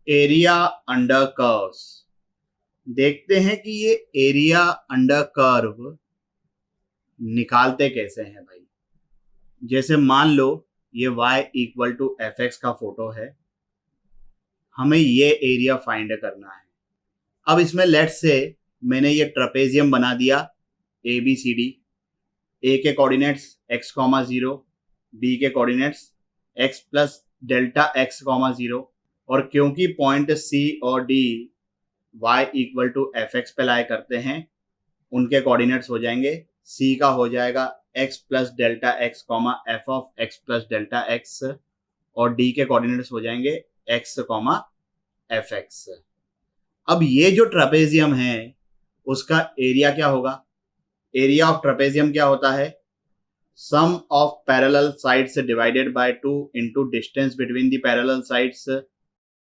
Area under curves. देखते हैं कि ये एरिया अंडर कर्व निकालते कैसे हैं भाई। जैसे मान लो ये y equal to F x का फोटो है, हमें ये एरिया फाइंड करना है। अब इसमें लेट्स से मैंने ये ट्रेपेजियम बना दिया A B C D. A के कोऑर्डिनेट्स x, 0, बी के coordinates x plus delta x, 0, और क्योंकि पॉइंट C और D y equal to F X पे लाई करते हैं, उनके कोऑर्डिनेट्स हो जाएंगे C का हो जाएगा x plus delta x, F of x plus delta x, और D के कोऑर्डिनेट्स हो जाएंगे x, एफ एक्स। अब ये जो ट्रेपेजियम है उसका एरिया क्या होगा? एरिया ऑफ ट्रेपेजियम क्या होता है? Sum of parallel sides divided by 2 into distance between the parallel sides.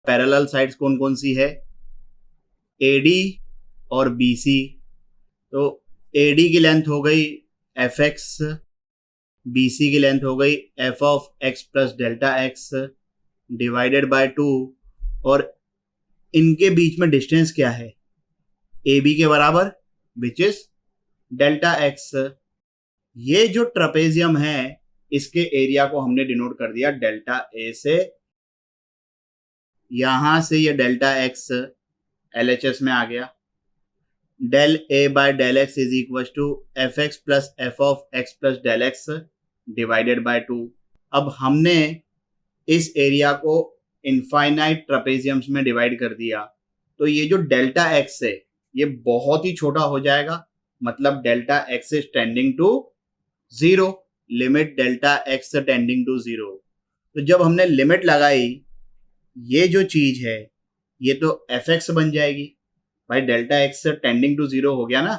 Parallel sides कौन कौन सी है? AD और BC। तो AD की लेंथ हो गई एफ एक्स, BC की लेंथ हो गई F of x plus delta x divided by 2, और इनके बीच में डिस्टेंस क्या है? AB के बराबर, विच इज डेल्टा x। ये जो ट्रेपेजियम है इसके एरिया को हमने डिनोट कर दिया डेल्टा A से। यहां से ये डेल्टा x LHS में आ गया। Del A by del x is equal to F x plus f of x plus del x divided by 2। अब हमने इस एरिया को इनफाइनाइट ट्रेपेजियम्स में डिवाइड कर दिया, तो ये जो डेल्टा x है ये बहुत ही छोटा हो जाएगा, मतलब delta x is tending to 0, limit delta x tending to 0। तो जब हमने लिमिट लगाई, ये जो चीज है ये तो एफ एक्स बन जाएगी भाई, डेल्टा x टेंडिंग टू 0 हो गया ना।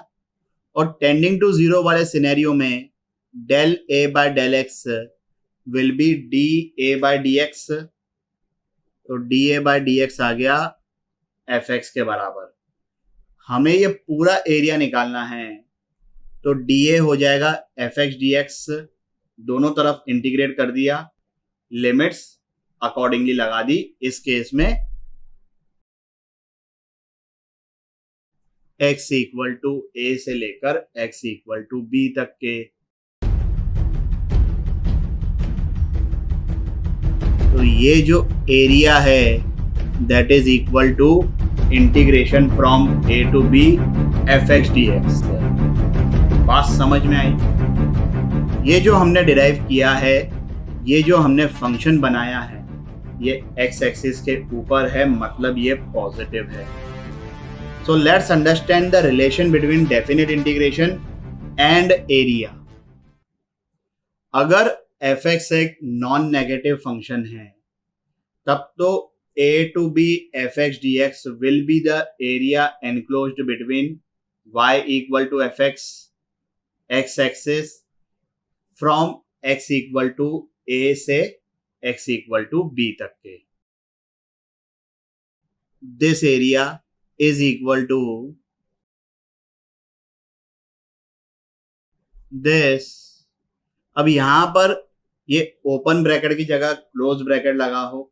और टेंडिंग टू 0 वाले सिनेरियो में del A by del x will be DA by DX। तो DA बाय DX आ गया एफ एक्स के बराबर। हमें ये पूरा एरिया निकालना है, तो DA हो जाएगा एफ एक्स DX, दोनों तरफ इंटीग्रेट कर दिया, लिमिट्स अकॉर्डिंगली लगा दी। इस केस में x इक्वल टू A से लेकर x इक्वल टू B तक के। तो ये जो एरिया है that is equal to integration from A to B f x DX। बात समझ में आई? ये जो हमने डिराइव किया है, ये जो हमने फंक्शन बनाया है, ये x एक्सिस के ऊपर है, मतलब ये पॉजिटिव है। So let's understand the relation between definite integration and area. अगर f(x) एक नॉन नेगेटिव फंक्शन है, तब तो A to B f(x) dx will be the area enclosed between y equal to f(x) x axis from x equal to A से x equal to B तक के। This area is equal to this। अब यहां पर ये open bracket की जगह close bracket लगा हो,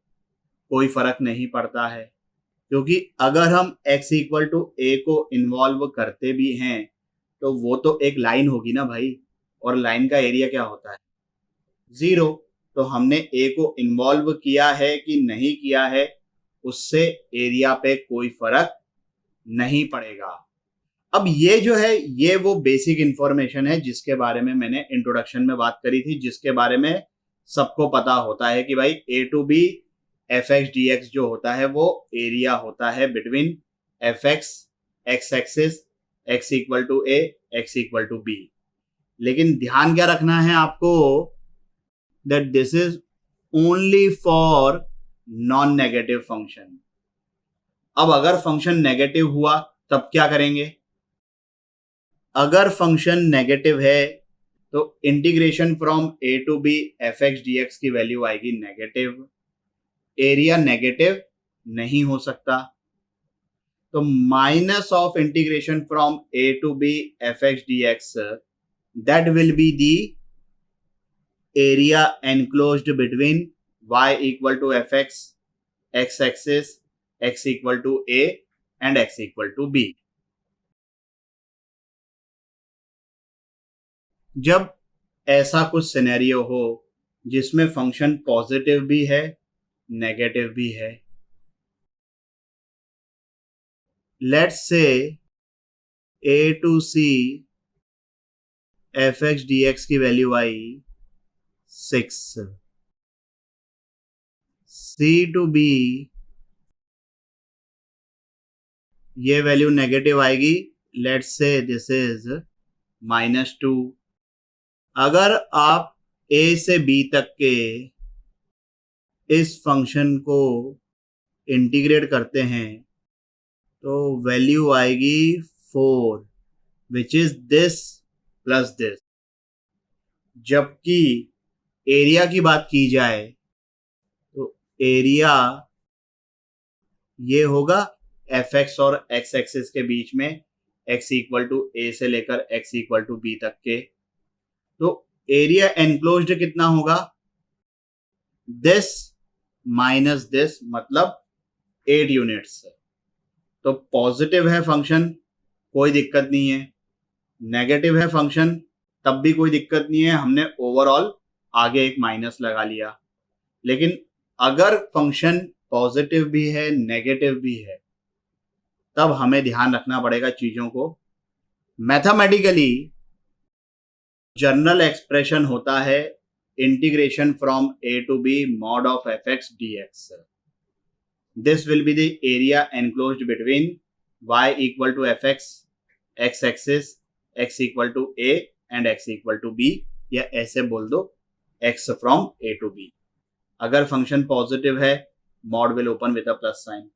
कोई फर्क नहीं पड़ता है, क्योंकि अगर हम x इक्वल टू A को इन्वॉल्व करते भी हैं तो वो तो एक लाइन होगी ना भाई, और लाइन का एरिया क्या होता है? 0। तो हमने A को इन्वॉल्व किया है कि नहीं किया है, उससे एरिया पे कोई फर्क नहीं पड़ेगा। अब ये जो है ये वो बेसिक इंफॉर्मेशन है जिसके बारे में मैंने इंट्रोडक्शन में बात करी थी, जिसके बारे में सबको पता होता है कि भाई A to B f x DX जो होता है वो एरिया होता है between f x x axis x equal to A x equal to B। लेकिन ध्यान क्या रखना है आपको, that this is only for non negative function. अब अगर फंक्शन नेगेटिव हुआ तब क्या करेंगे? अगर फंक्शन नेगेटिव है तो integration from A to B f x DX की वैल्यू आएगी नेगेटिव। एरिया नेगेटिव नहीं हो सकता, तो minus of integration from A to B f x DX that will be the area enclosed between y equal to F x x axis x equal to a and x equal to b। जब ऐसा कुछ scenario हो जिसमें function positive भी है negative भी है, let's say a to c F x D X की वैल्यू आई 6, c टू b ये वैल्यू नेगेटिव आएगी, लेट्स से दिस इज -2। अगर आप a से b तक के इस फंक्शन को इंटीग्रेट करते हैं तो वैल्यू आएगी 4, which is this plus this. जबकि एरिया की बात की जाए तो एरिया ये होगा एफ एक्स और एक्स एक्सिस के बीच में, एक्स इक्वल टू ए से लेकर एक्स इक्वल टू बी तक के। तो एरिया एनक्लोज्ड कितना होगा, दिस माइनस दिस, मतलब 8 यूनिट्स। तो पॉजिटिव है फंक्शन, कोई दिक्कत नहीं है। नेगेटिव है फंक्शन, तब भी कोई दिक्कत नहीं है, हमने ओवरऑल आगे एक माइनस लगा लिया। लेकिन अगर फंक्शन पॉजिटिव भी है नेगेटिव भी है, तब हमें ध्यान रखना पड़ेगा चीजों को। मैथमेटिकली जनरल एक्सप्रेशन होता है integration from a to b mod of f x D x. This will be the area enclosed between y equal to F x, x axis, x equal to a and x equal to b, या ऐसे बोल दो x from a to b। अगर function positive है mod will open with a plus sign,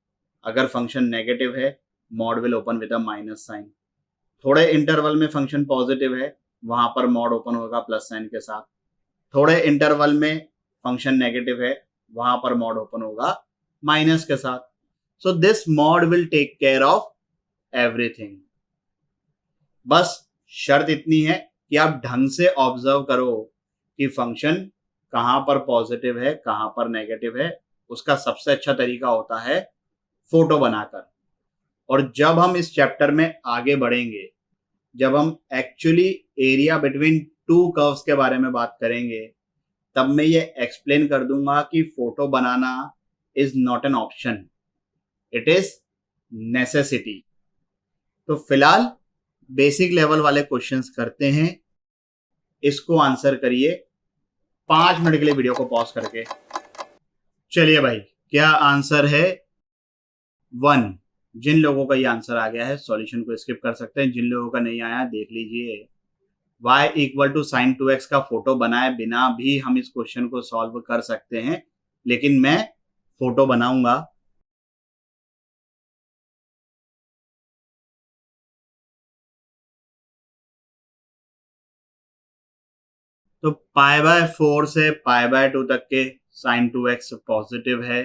अगर function negative है mod will open with a minus sign. थोड़े interval में फंक्शन पॉजिटिव है, वहां पर मॉड ओपन होगा प्लस साइन के साथ। थोड़े इंटरवल में फंक्शन नेगेटिव है, वहां पर मॉड ओपन होगा माइनस के साथ। So this mod will take care of everything. बस शर्त इतनी है कि आप ढंग से ऑब्जर्व करो कि फंक्शन कहां पर पॉजिटिव है कहां पर नेगेटिव है। उसका सबसे अच्छा तरीका होता है फोटो बनाकर। और जब हम इस चैप्टर में आगे बढ़ेंगे, जब हम actually area between two curves के बारे में बात करेंगे, तब मैं ये एक्सप्लेन कर दूंगा कि photo banana is not an option, it is necessity. तो फिलहाल बेसिक लेवल वाले क्वेश्चंस करते हैं, इसको आंसर करिए 5 मिनट के लिए वीडियो को पॉज करके। चलिए भाई, क्या आंसर है 1। जिन लोगों का ये आंसर आ गया है सॉल्यूशन को स्किप कर सकते हैं, जिन लोगों का नहीं आया देख लीजिए। y equal to sign 2x का फोटो बनाए बिना भी हम इस क्वेश्चन को सॉल्व कर सकते हैं, लेकिन मैं फोटो बनाऊंगा। तो π/4 से π/2 तक के साइन 2x पॉजिटिव है,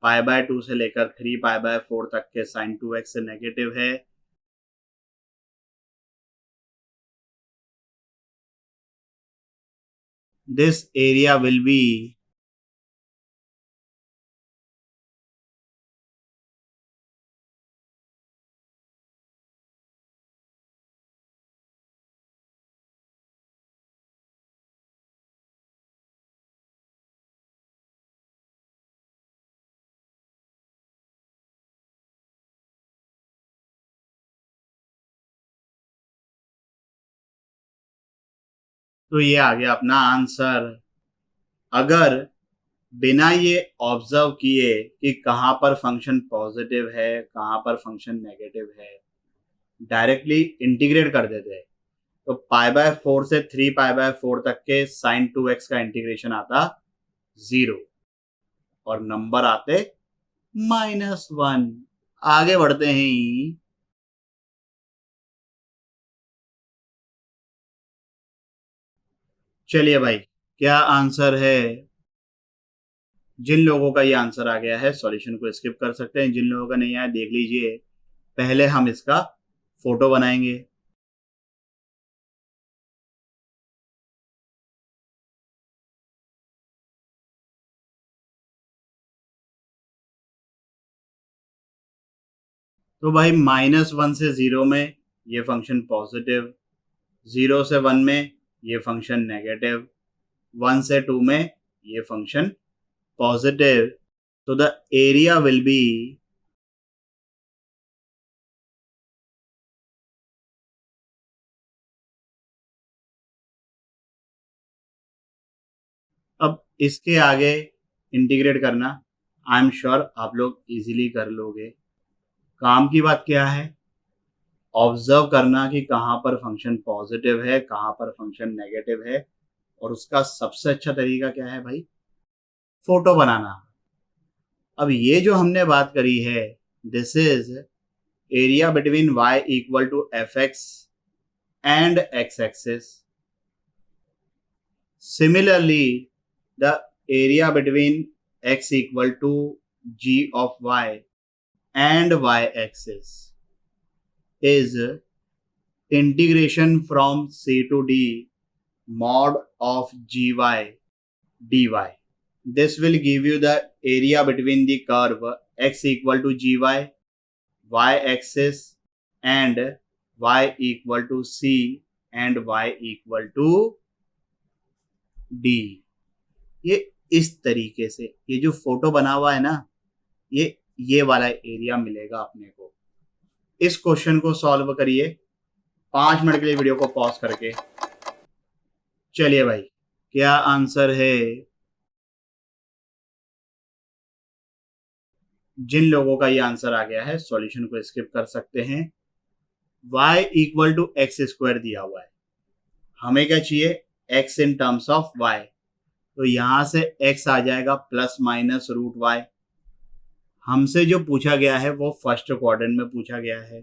π/2 से लेकर 3π/4 तक के साइन 2x नेगेटिव है। This area will be तो ये आ गया अपना आंसर। अगर बिना ये ऑब्जर्व किए कि कहाँ पर फंक्शन पॉजिटिव है कहाँ पर फंक्शन नेगेटिव है, डायरेक्टली इंटीग्रेट कर देते तो π/4 से 3π/4 तक के साइन 2x का इंटीग्रेशन आता 0 और नंबर आते -1। आगे बढ़ते हैं। चलिए भाई, क्या आंसर है। जिन लोगों का ये आंसर आ गया है सॉल्यूशन को स्किप कर सकते हैं, जिन लोगों का नहीं आया देख लीजिए। पहले हम इसका फोटो बनाएंगे। तो भाई -1 से 0 में ये फंक्शन पॉजिटिव, 0 से 1 में ये फंक्शन नेगेटिव, 1 से 2 में ये फंक्शन पॉजिटिव. तो द एरिया विल बी अब इसके आगे इंटीग्रेट करना आई एम श्योर आप लोग इजीली कर लोगे. काम की बात क्या है, ऑब्जर्व करना कि कहाँ पर फंक्शन पॉजिटिव है, कहाँ पर फंक्शन नेगेटिव है, और उसका सबसे अच्छा तरीका क्या है भाई, फोटो बनाना. अब ये जो हमने बात करी है, this is area between y equal to F x and x axis. Similarly the area between x equal to g of y and y axis is integration from c to d mod of gy dy. This will give you the area between the curve x equal to gy, y axis and y equal to c and y equal to d. ये इस तरीके से ये जो photo बना हुआ है ना, ये वाला एरिया मिलेगा अपने को. इस क्वेश्चन को सॉल्व करिए 5 मिनट के लिए वीडियो को पॉज करके. चलिए भाई, क्या आंसर है? जिन लोगों का ये आंसर आ गया है सॉल्यूशन को स्किप कर सकते हैं. y equal to x square दिया हुआ है, हमें क्या चाहिए, x in terms of y. तो यहां से x आ जाएगा प्लस माइनस रूट y. हमसे जो पूछा गया है वो फर्स्ट क्वाड्रेंट में पूछा गया है.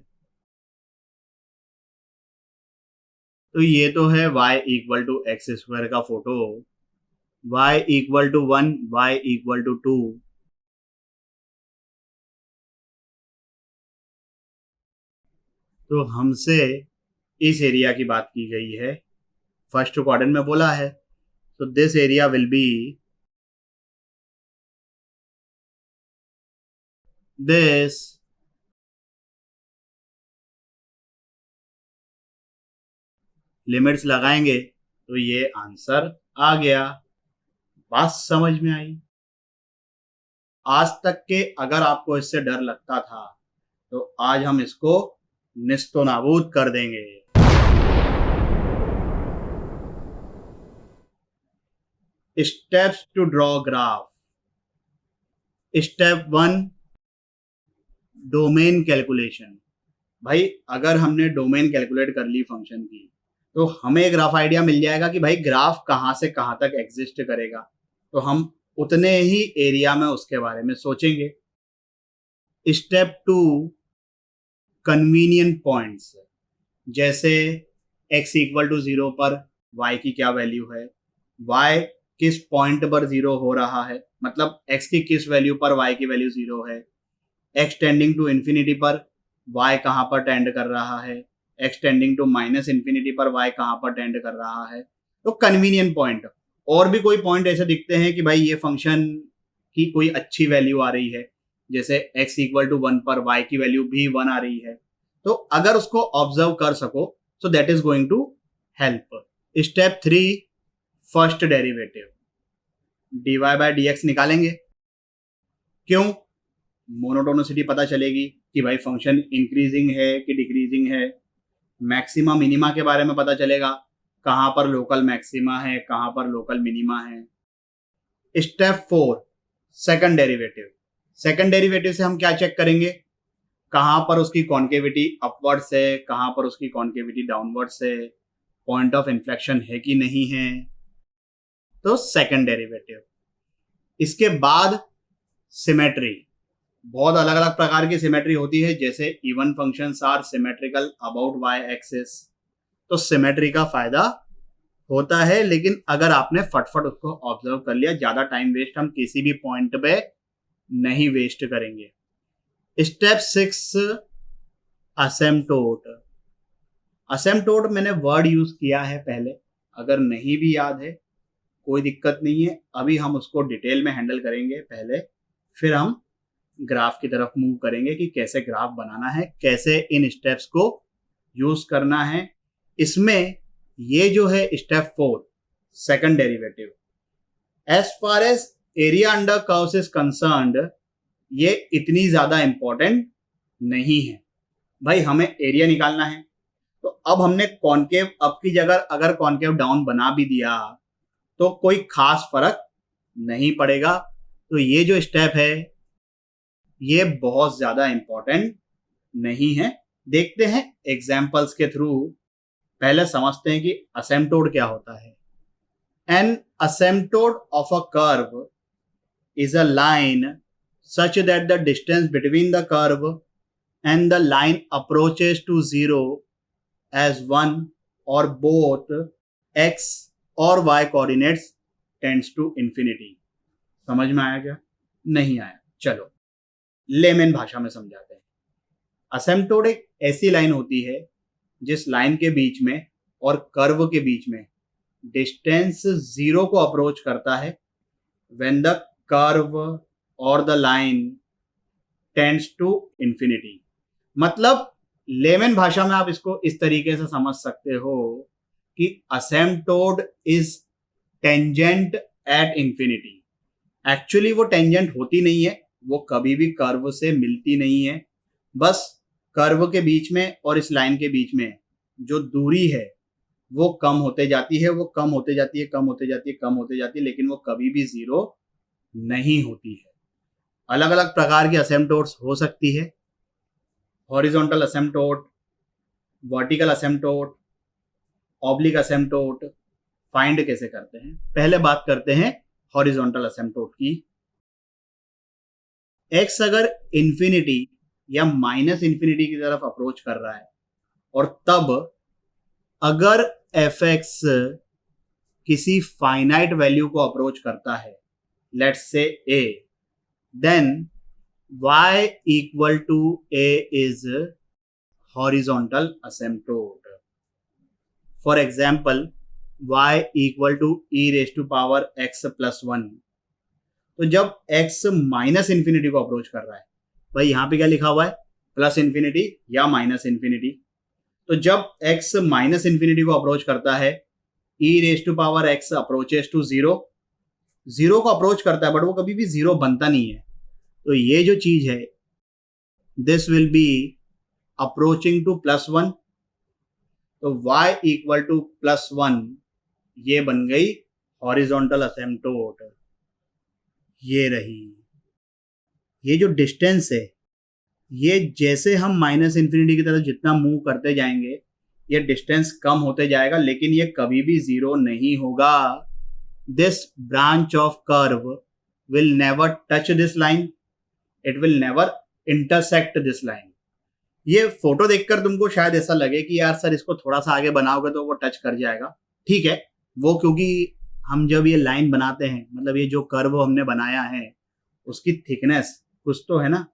तो ये तो है y equal to x square का photo. y equal to 1, y equal to 2. तो हमसे इस एरिया की बात की गई है, फर्स्ट क्वाड्रेंट में बोला है. तो this area will B this. Limits लगाएंगे तो ये आंसर आ गया. बात समझ में आई? आज तक के अगर आपको इससे डर लगता था तो आज हम इसको निस्तो नाबूद कर देंगे. Steps to draw graph. Step 1, domain calculation. भाई अगर हमने डोमेन कैलकुलेट कर ली फंक्शन की तो हमें एक रफ आइडिया मिल जाएगा कि भाई ग्राफ कहाँ से कहाँ तक एग्जिस्ट करेगा. तो हम उतने ही एरिया में उसके बारे में सोचेंगे. Step 2, convenient points. जैसे x इक्वल टू 0 पर y की क्या वैल्यू है, y किस पॉइंट पर 0 हो रहा है, मतलब x की किस वैल्यू पर y की वैल्यू 0 है, x टेंडिंग टू इन्फिनिटी पर y कहाँ पर टेंड कर रहा है, x tending to minus infinity पर y कहाँ पर टेंड कर रहा है. तो कन्वीनियंट पॉइंट. और भी कोई पॉइंट ऐसे दिखते हैं कि भाई ये फंक्शन की कोई अच्छी वैल्यू आ रही है, जैसे x इक्वल टू 1 पर y की वैल्यू भी 1 आ रही है. तो अगर उसको ऑब्जर्व कर सको so that is going to help. Step 3, first derivative. dy by dx निकालेंगे. क्यों? मोनोटोनिसिटी पता चलेगी कि भाई फंक्शन इंक्रीजिंग है कि डिक्रीजिंग है. मैक्सिमा मिनिमा के बारे में पता चलेगा, कहाँ पर लोकल मैक्सिमा है, कहाँ पर लोकल मिनिमा है. Step 4, second derivative. Second derivative से हम क्या चेक करेंगे, कहाँ पर उसकी कॉन्केविटी अपवर्ड से, कहाँ पर उसकी कॉन्केविटी डाउनवर्ड से, पॉइंट ऑफ इन्फ्लेक्शन है कि नहीं है. तो सेकंड डेरिवेटिव. इसके बाद सिमेट्री. बहुत अलग अलग प्रकार की सिमेट्री होती है, जैसे even functions are symmetrical about y axis. तो सिमेट्री का फायदा होता है, लेकिन अगर आपने फटफट उसको ऑब्जर्व कर लिया, ज्यादा टाइम वेस्ट हम किसी भी पॉइंट पे नहीं वेस्ट करेंगे. स्टेप 6, असेम्पटोट. असेम्पटोट मैंने वर्ड यूज किया है पहले, अगर नहीं भी याद है कोई दिक्कत नहीं है, अभी हम उसको डिटेल में हैंडल करेंगे पहले, फिर हम ग्राफ की तरफ मूव करेंगे कि कैसे ग्राफ बनाना है, कैसे इन स्टेप्स को यूज करना है। इसमें ये जो है step 4 second derivative, as far as area under curves is concerned, ये इतनी ज्यादा इंपॉर्टेंट नहीं है। भाई हमें एरिया निकालना है, तो अब हमने कॉनकेव अप की जगह अगर कॉनकेव डाउन बना भी दिया तो कोई खास फर्क नहीं पड़ेगा। तो ये जो स्टेप है ये बहुत ज्यादा इंपॉर्टेंट नहीं है। देखते हैं एग्जाम्पल्स के थ्रू। पहले समझते हैं कि असिम्प्टोट क्या होता है। An asymptote of a curve is a line such that the distance between the curve and the line approaches to zero as one or both x or y coordinates tends to infinity। समझ में आया क्या? नहीं आया? चलो lemon भाषा में समझाते हैं। असिम्प्टोट एक ऐसी लाइन होती है जिस लाइन के बीच में और कर्व के बीच में डिस्टेंस जीरो को अप्रोच करता है when the curve or the line tends to infinity। मतलब लेमन भाषा में आप इसको इस तरीके से समझ सकते हो कि asymptote is tangent at infinity. Actually वो टेंजेंट होती नहीं है, वो कभी भी कर्व से मिलती नहीं है। बस कर्व के बीच में और इस लाइन के बीच में जो दूरी है वो कम होते जाती है, वो कम होते जाती है, कम होते जाती है, कम होते जाती है, लेकिन वो कभी भी जीरो नहीं होती है। अलग अलग प्रकार की असिम्प्टोट्स हो सकती है, हॉरिजॉन्टल असिम्प्टोट, वर्टिकल असिम्प्टोट, ऑब्लिक असिम्प्टोट। फाइंड कैसे करते हैं? पहले बात करते हैं हॉरिजॉन्टल असिम्प्टोट की। एक्स अगर इंफिनिटी या माइनस इंफिनिटी की तरफ अप्रोच कर रहा है और तब अगर एफ एक्स किसी फाइनाइट वैल्यू को अप्रोच करता है, let's say a, then y equal to a is horizontal asymptote। For example, y equal to e raised to power x plus 1। तो जब x माइनस इंफिनिटी को अप्रोच कर रहा है, भाई यहां पे क्या लिखा हुआ है? प्लस इंफिनिटी या माइनस इंफिनिटी। तो जब x माइनस इंफिनिटी को अप्रोच करता है, e raised to power x approaches to 0, zero को अप्रोच करता है बट वो कभी भी जीरो बनता नहीं है। तो ये जो चीज है this will B approaching two plus 1। तो y इक्वल टू प्लस 1 ये बन गई हॉरिजॉन्टल असिम्प्टोट। ये रही। ये जो डिस्टेंस है ये जैसे हम माइनस इंफिनिटी की तरफ जितना मूव करते जाएंगे ये डिस्टेंस कम होते जाएगा, लेकिन ये कभी भी जीरो नहीं होगा। This branch of curve will never touch this line, it will never intersect this line। ये फोटो देखकर तुमको शायद ऐसा लगे कि यार सर इसको थोड़ा सा आगे बनाओगे तो वो टच कर जाएगा। ठीक है, वो क्योंकि हम जब ये लाइन बनाते हैं, मतलब ये जो कर्व हमने बनाया है उसकी थिकनेस कुछ तो है ना,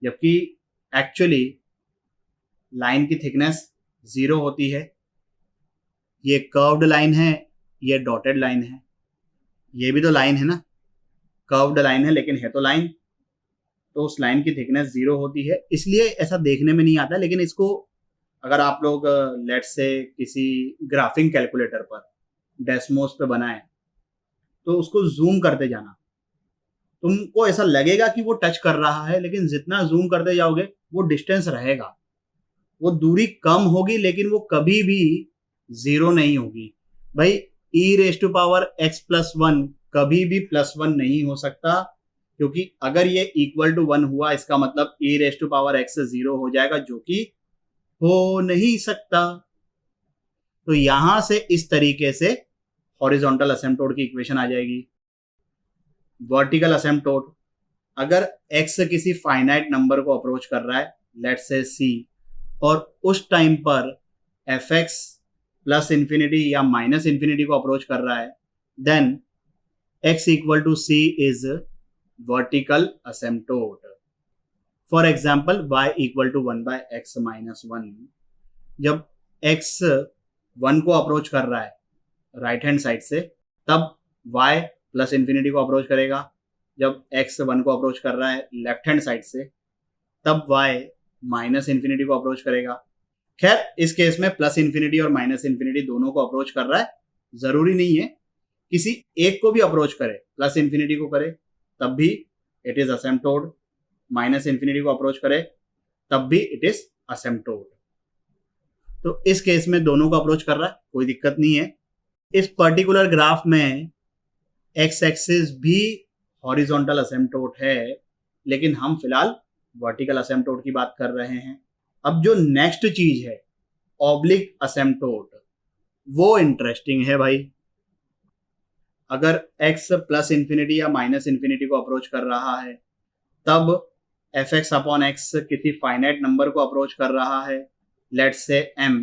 जबकि एक्चुअली लाइन की थिकनेस 0 होती है। ये कर्व्ड लाइन है, ये डॉटेड लाइन है, ये भी तो लाइन है ना, कर्व्ड लाइन है लेकिन है तो लाइन। तो उस लाइन की थिकनेस 0 होती है, इसलिए ऐसा देखने में नहीं आता। लेकिन इसको अगर आप लोग लेट्स से किसी ग्राफिंग कैलकुलेटर पर डेस्मोस पे बनाएं तो उसको जूम करते जाना, तुमको ऐसा लगेगा कि वो टच कर रहा है, लेकिन जितना जूम करते जाओगे वो डिस्टेंस रहेगा, वो दूरी कम होगी, लेकिन वो कभी भी जीरो नहीं होगी। भाई e raise to power x plus 1 कभी भी प्लस 1 नहीं हो सकता, क्योंकि अगर ये इक्वल टू 1 हुआ इसका मतलब e raise to power x 0 हो जाएगा, जो कि हो नहीं सकता। तो यहां से इस तरीके से हॉरिजॉन्टल असिम्प्टोट की इक्वेशन आ जाएगी। वर्टिकल असिम्प्टोट, अगर x किसी फाइनाइट नंबर को अप्रोच कर रहा है, लेट्स से c, और उस टाइम पर fx प्लस इंफिनिटी या माइनस इंफिनिटी को अप्रोच कर रहा है, then x equal to c is vertical asymptote. For example y equal to 1 by x minus 1। जब x 1 को अप्रोच कर रहा है राइट हैंड साइड से, तब y प्लस इंफिनिटी को अप्रोच करेगा। जब x 1 को अप्रोच कर रहा है लेफ्ट हैंड साइड से, तब y माइनस इन्फिनिटी को अप्रोच करेगा। खैर इस केस में प्लस इन्फिनिटी और माइनस इन्फिनिटी दोनों को अप्रोच कर रहा है, जरूरी नहीं है किसी एक को भी अप्रोच करे, प्लस इन्फिनिटी को करे तब भी इट इज असिम्प्टोट, माइनस इन्फिनिटी को अप्रोच करे तब भी इट इज असिम्प्टोट। तो इस केस में दोनों को अप्रोच कर रहा है, कोई दिक्कत नहीं है। इस पर्टिकुलर ग्राफ में एक्स एक्सिस भी हॉरिजॉन्टल असिम्प्टोट है, लेकिन हम फिलहाल वर्टिकल असिम्प्टोट की बात कर रहे हैं। अब जो नेक्स्ट चीज है ऑब्लिक असिम्प्टोट, वो इंटरेस्टिंग है भाई। अगर x प्लस इन्फिनिटी या माइनस इन्फिनिटी को अप्रोच कर रहा है, तब एफ एक्स अपॉन एक्स किसी फाइनाइट नंबर को अप्रोच कर रहा है, लेट्स से m,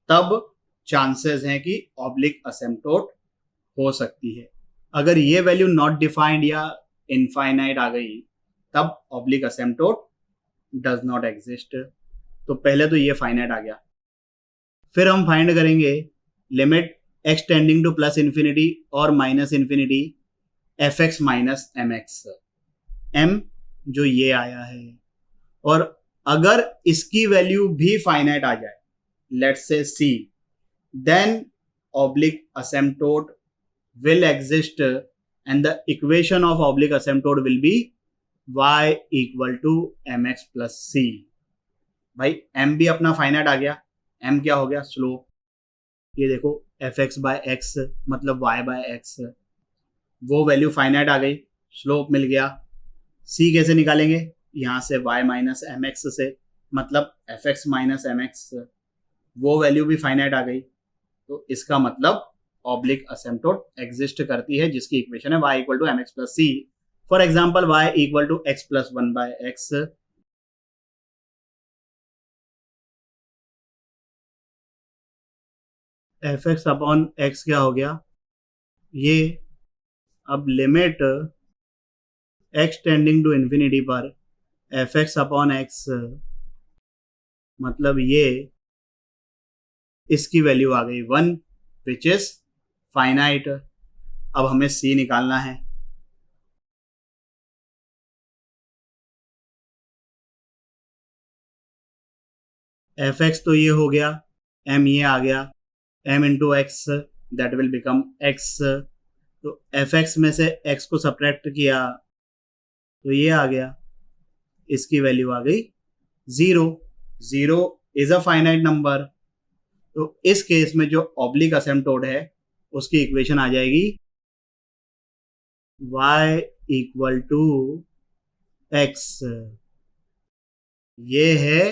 तब चांसेस हैं कि ऑब्लिक असिम्प्टोट हो सकती है। अगर ये वैल्यू नॉट डिफाइंड या इनफाइनाइट आ गई, तब ऑब्लिक असिम्प्टोट डज नॉट एग्जिस्ट। तो पहले तो ये फाइनाइट आ गया। फिर हम फाइंड करेंगे limit x tending to plus infinity और minus infinity F x minus M X, M जो ये आया है, और अगर इसकी वैल्यू भी फाइनाइट आ जाए, let's say c, then oblique asymptote will exist and the equation of oblique asymptote will be y equal to mx plus c। भाई m भी अपना फाइनाइट आ गया, m क्या हो गया, स्लोप। ये देखो एफ एक्स बाय एक्स मतलब y बाय एक्स, वो वैल्यू फाइनाइट आ गई, स्लोप मिल गया। c कैसे निकालेंगे, यहाँ से y माइनस एम एक्स से, मतलब f x minus M x, वो वैल्यू भी फाइनाइट आ गई। तो इसका मतलब ऑब्लिक असिम्प्टोट एग्जिस्ट करती है, जिसकी इक्वेशन है y equal to m x plus c. For example y equal to x plus one by x, f x upon x क्या हो गया ये। अब limit x tending to infinity पर एफ एक्स अपॉन एक्स, मतलब ये इसकी वैल्यू आ गई 1 विच इज फाइनाइट। अब हमें c निकालना है। एफ एक्स तो ये हो गया, m ये आ गया, m into x that will become x। तो एफ एक्स में से x को सब्ट्रैक्ट किया तो ये आ गया, इसकी वैल्यू आ गई 0। 0 इज अ फाइनाइट नंबर। तो इस केस में जो ऑब्लिक असिम्प्टोट है उसकी इक्वेशन आ जाएगी y इक्वल टू x। ये है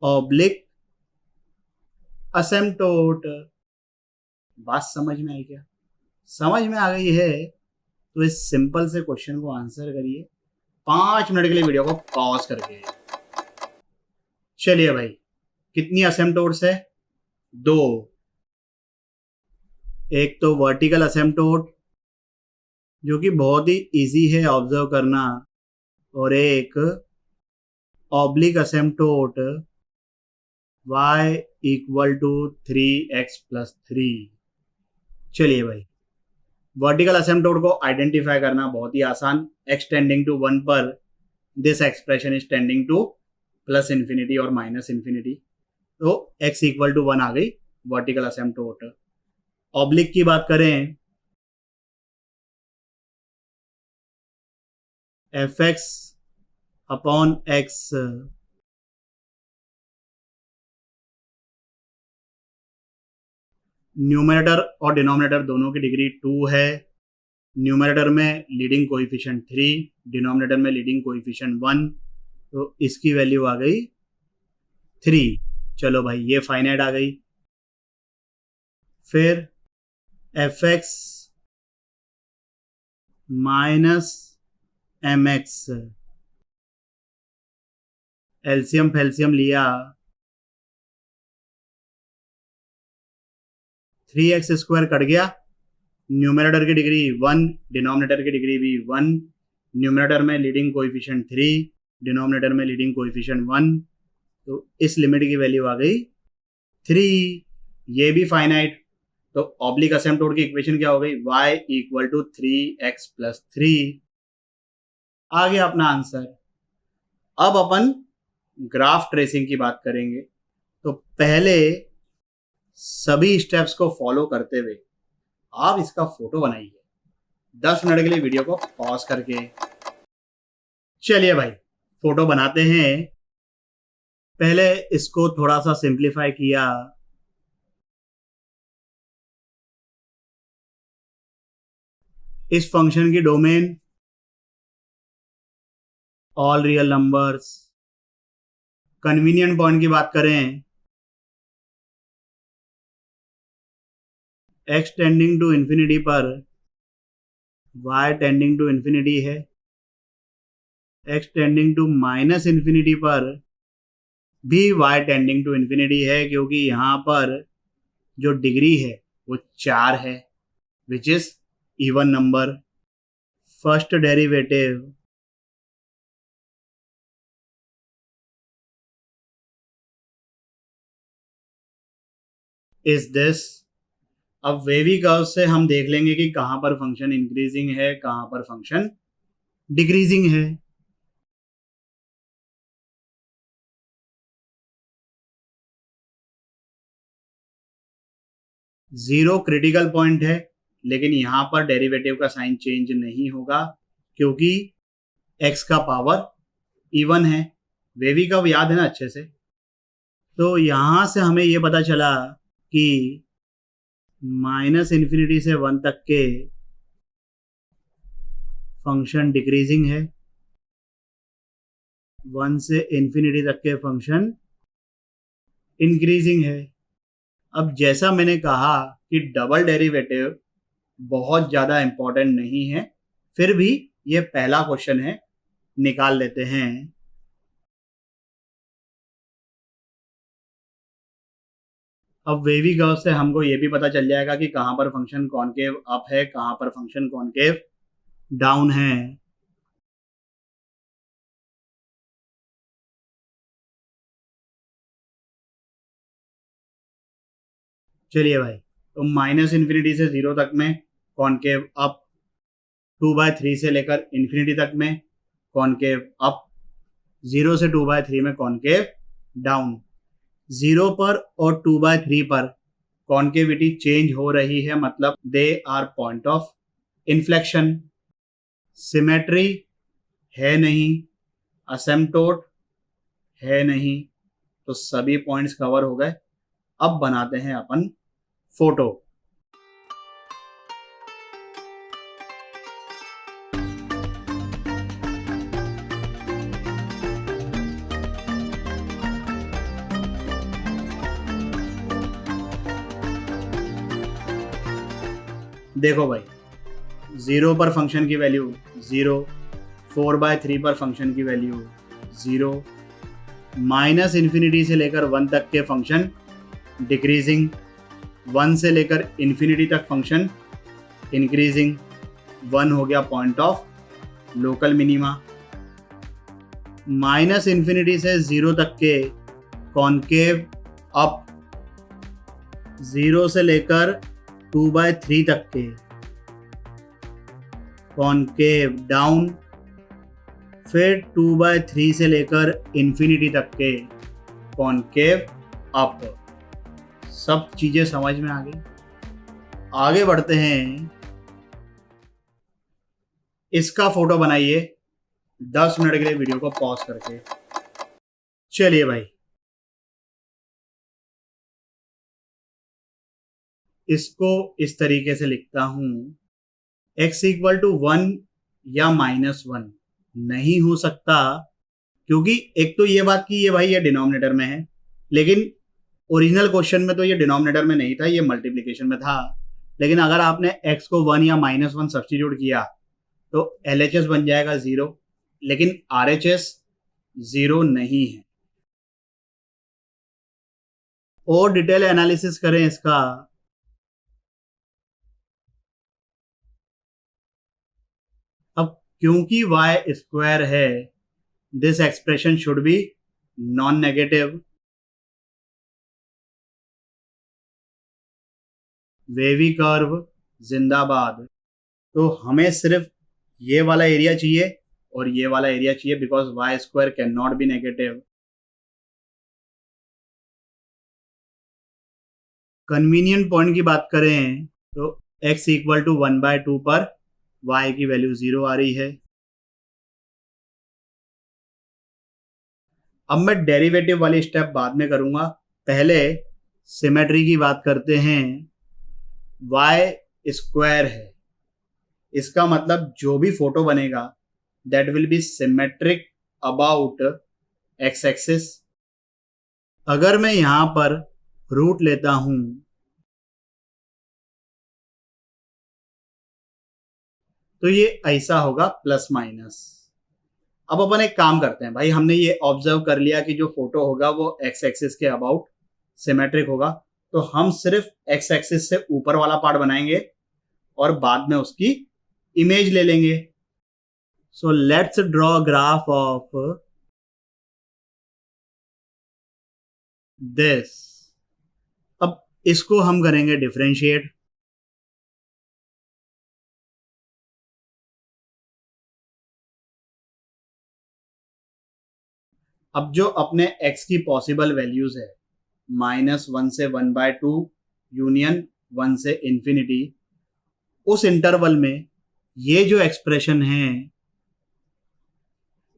ऑब्लिक असिम्प्टोट। बात समझ में आई क्या? समझ में आ गई है तो इस सिंपल से क्वेश्चन को आंसर करिए 5 मिनट के लिए वीडियो को पॉज करके। चलिए भाई, कितनी असिम्प्टोट्स है? 2। एक तो वर्टिकल असिम्प्टोट जो कि बहुत ही इजी है ऑब्जर्व करना, और एक oblique asymptote y equal to 3x plus 3। चलिए भाई, वर्टिकल असिम्प्टोट को आइडेंटिफाई करना बहुत ही आसान। x टेंडिंग टू 1 पर this expression is tending to plus infinity और माइनस इन्फिनिटी, तो x इक्वल टू 1 आ गई वर्टिकल असिम्प्टोट। ऑब्लिक की बात करें, F x upon x, numerator और डिनोमिनेटर दोनों की डिग्री 2 है। न्यूमरेटर में लीडिंग कोएफिशिएंट 3, डिनोमिनेटर में लीडिंग कोएफिशिएंट 1, तो इसकी वैल्यू आ गई 3। चलो भाई, ये फाइनाइट आ गई। फिर F x minus M X, LCM फेल्सियम लिया, 3x स्क्वायर कट गया, न्यूमरेटर की डिग्री 1, डिनोमिनेटर की डिग्री भी 1, न्यूमरेटर में लीडिंग कोएफिशिएंट 3, डिनोमिनेटर में लीडिंग कोएफिशिएंट 1, तो इस लिमिट की वैल्यू आ गई 3। ये भी फाइनाइट। तो ऑब्लिक असिम्प्टोट की इक्वेशन क्या हो गई, y equal to 3x plus 3। आ गया अपना आंसर। अब अपन ग्राफ ट्रेसिंग की बात करेंगे। तो पहले सभी स्टेप्स को फॉलो करते हुए आप इसका फोटो बनाइए 10 मिनट के लिए वीडियो को पॉज करके। चलिए भाई फोटो बनाते हैं। पहले इसको थोड़ा सा सिंप्लीफाई किया। इस फंक्शन की domain all real numbers. Convenient point की बात करें, x टेंडिंग टू इंफिनिटी पर y टेंडिंग टू इंफिनिटी है, x tending to minus infinity पर भी y टेंडिंग टू इंफिनिटी है, क्योंकि यहां पर जो डिग्री है वो 4 है, which is even number. First derivative is this. अब वेवी कर्व से हम देख लेंगे कि कहां पर फंक्शन इंक्रीजिंग है, कहां पर फंक्शन डिक्रीजिंग है। जीरो क्रिटिकल पॉइंट है, लेकिन यहां पर डेरिवेटिव का साइन चेंज नहीं होगा क्योंकि x का पावर इवन है। वेवी कर्व याद है ना अच्छे से। तो यहां से हमें यह पता चला कि माइनस इन्फिनिटी से 1 तक के फंक्शन डिक्रीजिंग है, 1 से इन्फिनिटी तक के फंक्शन इंक्रीजिंग है। अब जैसा मैंने कहा कि डबल डेरिवेटिव बहुत ज़्यादा इंपॉर्टेंट नहीं है, फिर भी ये पहला क्वेश्चन है, निकाल लेते हैं। अब वेवी कर्व से हमको ये भी पता चल जाएगा कि कहां पर फंक्शन कॉनकेव अप है, कहां पर फंक्शन कॉनकेव डाउन है। चलिए भाई, तो माइनस इन्फिनिटी से 0 तक में कॉनकेव अप, 2/3 से लेकर इन्फिनिटी तक में कॉनकेव अप, 0 से 2/3 में कॉनकेव डाउन। 0 पर और 2/3 पर कॉन्केविटी चेंज हो रही है, मतलब they are point of inflection. Symmetry है नहीं, असेम्प्टोट है नहीं, तो सभी पॉइंट्स कवर हो गए। अब बनाते हैं अपन फोटो। देखो भाई, 0 पर फंक्शन की वैल्यू 0, 4/3 पर फंक्शन की वैल्यू 0, माइनस इन्फिनिटी से लेकर 1 तक के फंक्शन डिक्रीजिंग, 1 से लेकर इन्फिनिटी तक फंक्शन इंक्रीजिंग, 1 हो गया point of local minima. Minus infinity से 0 तक के कॉनकेव अप, 0 से लेकर 2/3 तक के कॉनकेव डाउन, फिर 2/3 से लेकर इन्फिनिटी तक के कॉनकेव अप। सब चीजें समझ में आ गई। आगे बढ़ते हैं। इसका फोटो बनाइए 10 मिनट के लिए वीडियो को पॉज करके। चलिए भाई, इसको इस तरीके से लिखता हूं, x इक्वल टू 1 या -1 नहीं हो सकता, क्योंकि एक तो ये बात कि ये भाई ये डिनोमिनेटर में है, लेकिन ओरिजिनल क्वेश्चन में तो ये डिनोमिनेटर में नहीं था, ये मल्टीप्लिकेशन में था। लेकिन अगर आपने x को 1 या -1 सब्स्टिट्यूट किया तो LHS बन जाएगा 0, लेकिन RHS 0 नहीं है। और डिटेल एनालिसिस करें इसका, अब क्योंकि y स्क्वायर है, this expression should be non negative. Wavy curve जिंदाबाद। तो हमें सिर्फ ये वाला एरिया चाहिए और ये वाला एरिया चाहिए, because y square can not be negative. Convenient point की बात करें तो x इक्वल टू 1/2 पर y की वैल्यू 0 आ रही है। अब मैं डेरिवेटिव वाली स्टेप बाद में करूंगा, पहले सिमेट्री की बात करते हैं। y स्क्वायर है, इसका मतलब जो भी फोटो बनेगा that will B symmetric about x axis. अगर मैं यहां पर रूट लेता हूं तो ये ऐसा होगा प्लस माइनस। अब अपन एक काम करते हैं भाई, हमने ये ऑब्जर्व कर लिया कि जो फोटो होगा वो एक्स एक्सिस के अबाउट सिमेट्रिक होगा, तो हम सिर्फ एक्स एक्सिस से ऊपर वाला पार्ट बनाएंगे और बाद में उसकी इमेज ले लेंगे। So let's draw graph of this. अब इसको हम करेंगे डिफरेंशिएट। अब जो अपने x की पॉसिबल वैल्यूज है -1 से 1/2 यूनियन 1 से इंफिनिटी, उस इंटरवल में ये जो एक्सप्रेशन है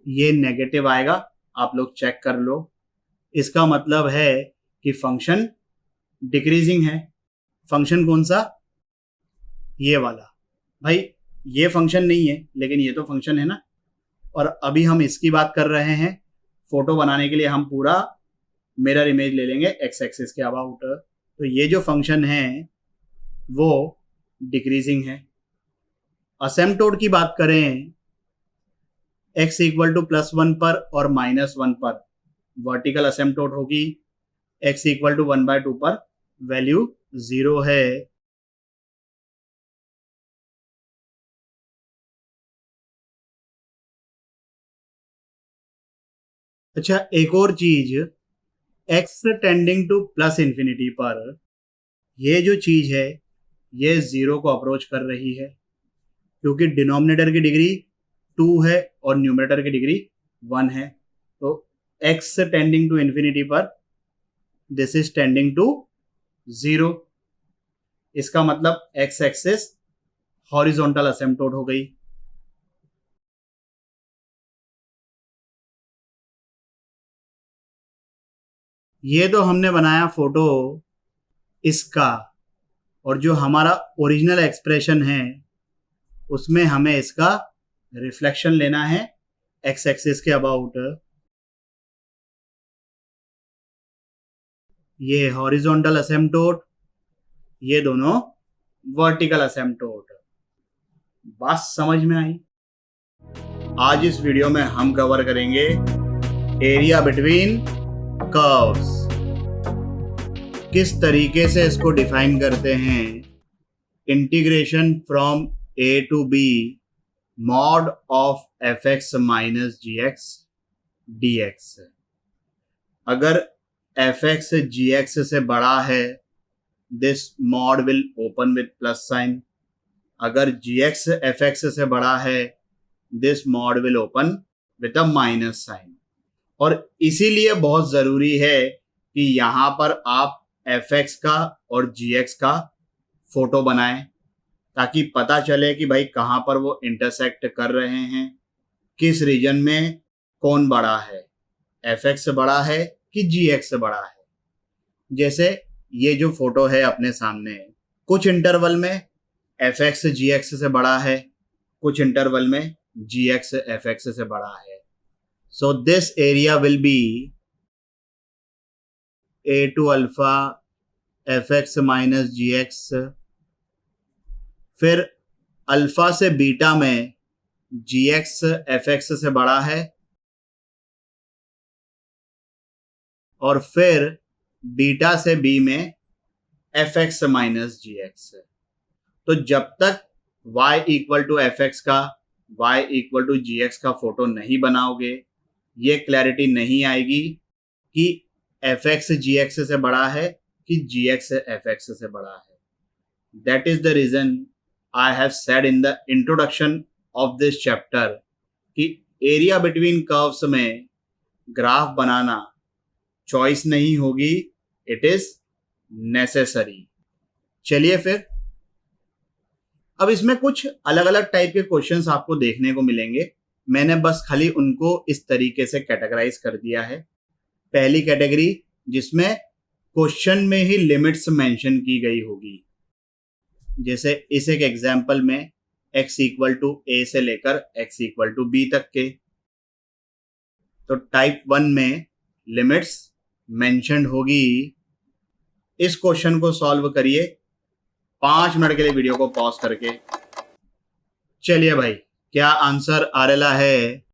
ये नेगेटिव आएगा। आप लोग चेक कर लो, इसका मतलब है कि फंक्शन डिक्रीजिंग है। फंक्शन कौन सा? ये वाला। भाई ये फंक्शन नहीं है लेकिन ये तो फंक्शन है ना। और अभी हम इसकी बात कर रहे हैं, फोटो बनाने के लिए हम पूरा मिरर इमेज ले लेंगे एक्स एक्सिस के अबाउट। तो ये जो फंक्शन है वो डिक्रीजिंग है। असेम्पटोड की बात करें, x इक्वल टू +1 पर और -1 पर वर्टिकल असेम्पटोड होगी, x इक्वल टू 1/2 पर वैल्यू 0 है। अच्छा, एक और चीज, x tending to plus infinity पर ये जो चीज है ये 0 को अप्रोच कर रही है, क्योंकि डिनोमिनेटर की डिग्री 2 है और न्यूमरेटर की डिग्री 1 है। तो x टेंडिंग टू इंफिनिटी पर दिस इज टेंडिंग टू 0। इसका मतलब x एक्सिस हॉरिजॉन्टल असेम्पटोड हो गई। ये तो हमने बनाया फोटो इसका, और जो हमारा ओरिजिनल एक्सप्रेशन है उसमें हमें इसका रिफ्लेक्शन लेना है एक्स एक्सिस के अबाउट। ये हॉरिजॉन्टल असेम्पटोड, ये दोनों वर्टिकल असेम्पटोड। बात समझ में आई? आज इस वीडियो में हम कवर करेंगे एरिया बिटवीन कर्व्स। किस तरीके से इसको डिफाइन करते हैं, integration from a to b mod of fx minus gx dx। अगर fx gx से बड़ा है दिस mod will open with plus sign, अगर gx fx से बड़ा है दिस mod will open with a minus sign. और इसीलिए बहुत जरूरी है कि यहां पर आप fx का और gx का फोटो बनाएं, ताकि पता चले कि भाई कहां पर वो इंटरसेक्ट कर रहे हैं, किस रीजन में कौन बड़ा है, fx बड़ा है कि gx बड़ा है। जैसे ये जो फोटो है अपने सामने, कुछ इंटरवल में fx gx से बड़ा है, कुछ इंटरवल में gx fx से बड़ा है। So this area will B a to alpha fx minus gx। फिर अल्फा से बीटा में gx fx से बड़ा है, और फिर बीटा से b में fx माइनस gx। तो जब तक y इक्वल टू fx का, y इक्वल टू gx का फोटो नहीं बनाओगे, ये क्लैरिटी नहीं आएगी कि fx gx से बड़ा है कि gx fx से बड़ा है। That is the reason I have said in the introduction of this chapter कि एरिया बिटवीन कर्व्स में ग्राफ बनाना चॉइस नहीं होगी, इट इज नेसेसरी। चलिए फिर, अब इसमें कुछ अलग अलग टाइप के क्वेश्चंस आपको देखने को मिलेंगे। मैंने बस खाली उनको इस तरीके से कैटेगराइज कर दिया है। पहली कैटेगरी जिसमें क्वेश्चन में ही लिमिट्स मेंशन की गई होगी, जैसे इस एक एग्जाम्पल में x इक्वल टू ए से लेकर x इक्वल टू बी तक के। तो टाइप 1 में लिमिट्स मेंशन होगी। इस क्वेश्चन को सॉल्व करिए 5 मिनट के लिए वीडियो को पॉज करके। चलिए भाई, क्या आंसर आ रहा है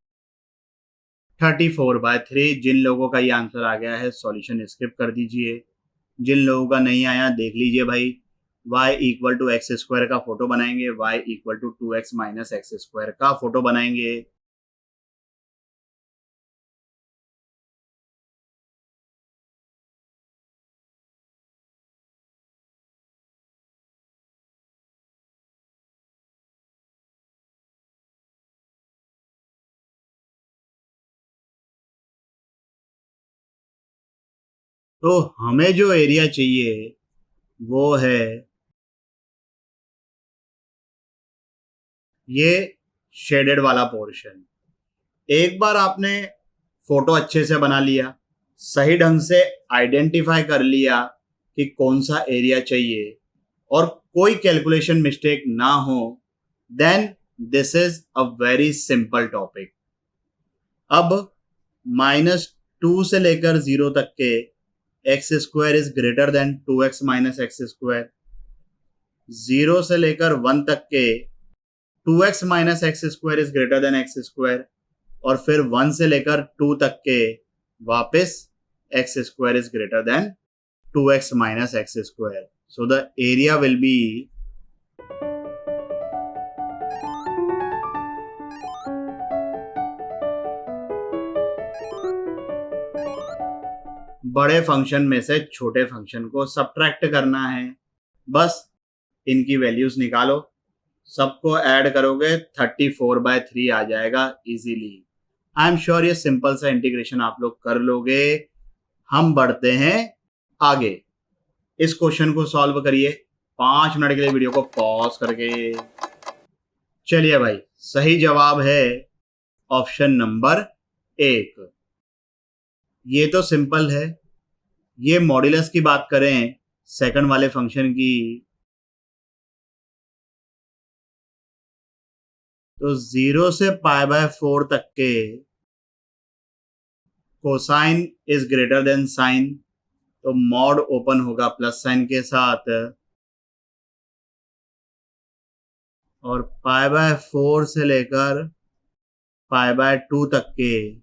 34/3। जिन लोगों का ये आंसर आ गया है सॉल्यूशन स्किप कर दीजिए, जिन लोगों का नहीं आया देख लीजिए भाई। y equal to x square का फोटो बनाएंगे, y equal to 2x minus x square का फोटो बनाएंगे। तो हमें जो एरिया चाहिए वो है ये शेडेड वाला पोर्शन। एक बार आपने फोटो अच्छे से बना लिया, सही ढंग से आइडेंटिफाई कर लिया कि कौन सा एरिया चाहिए और कोई कैलकुलेशन मिस्टेक ना हो, then this is a very simple topic. अब -2 से लेकर 0 तक के x square is greater than 2x minus x square, 0 से लेकर 1 तक के 2x minus x square is greater than x square, और फिर 1 से लेकर 2 तक के वापस x square is greater than 2x minus x square. So the area will be बड़े फंक्शन में से छोटे फंक्शन को सब्ट्रैक्ट करना है। बस इनकी वैल्यूज निकालो, सबको ऐड करोगे 34/3 आ जाएगा इजीली। आई एम श्योर ये सिंपल सा इंटीग्रेशन आप लोग कर लोगे। हम बढ़ते हैं आगे। इस क्वेश्चन को सॉल्व करिए 5 मिनट के लिए वीडियो को पॉज करके। चलिए भाई, सही जवाब है ऑप्शन नंबर 1। ये तो सिंपल है। ये मॉड्यूलस की बात करें सेकंड वाले फंक्शन की, तो 0 से π/4 तक के cosine is greater than sine, तो मॉड ओपन होगा प्लस साइन के साथ, और π/4 से लेकर π/2 तक के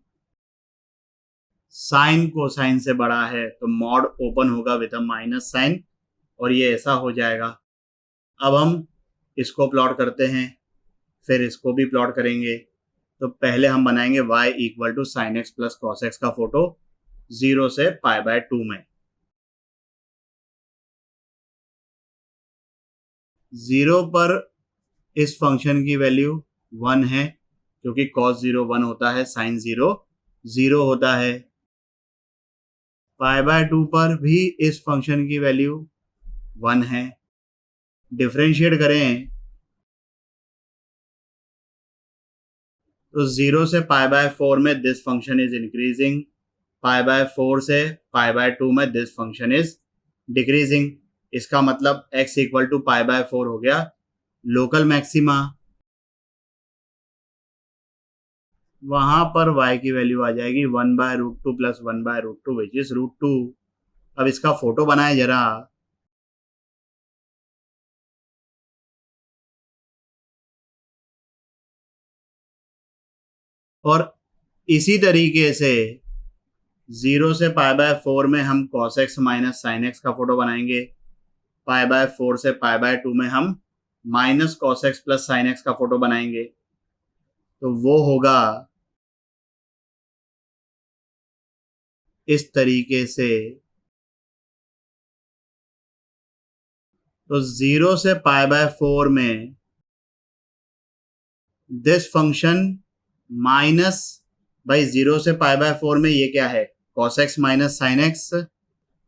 साइन कोसाइन से बड़ा है, तो मॉड ओपन होगा विद अ माइनस साइन, और ये ऐसा हो जाएगा। अब हम इसको प्लॉट करते हैं, फिर इसको भी प्लॉट करेंगे। तो पहले हम बनाएंगे y equal to sine x plus cos x का फोटो 0 से π/2 में। 0 पर इस फंक्शन की वैल्यू 1 है, क्योंकि cos 0 1 होता है, sin 0 0 होता है। π/2 पर भी इस फंक्शन की वैल्यू 1 है। डिफरेंशिएट करें तो 0 से π/4 में दिस फंक्शन इज इंक्रीजिंग, π/4 से π/2 में दिस फंक्शन इज डिक्रीजिंग। इसका मतलब x इक्वल टू π/4 हो गया लोकल मैक्सिमा। वहां पर y की वैल्यू आ जाएगी 1/√2 प्लस 1/√2 विच इज √2। अब इसका फोटो बनाए जरा। और इसी तरीके से 0 से π/4 में हम cos x minus sine x का फोटो बनाएंगे, π/4 से π/2 में हम minus cos x plus sine x का फोटो बनाएंगे। तो वो होगा इस तरीके से। तो 0 से π/4 में दिस फंक्शन माइनस, भाई 0 से π/4 में ये क्या है, cos x minus sine x,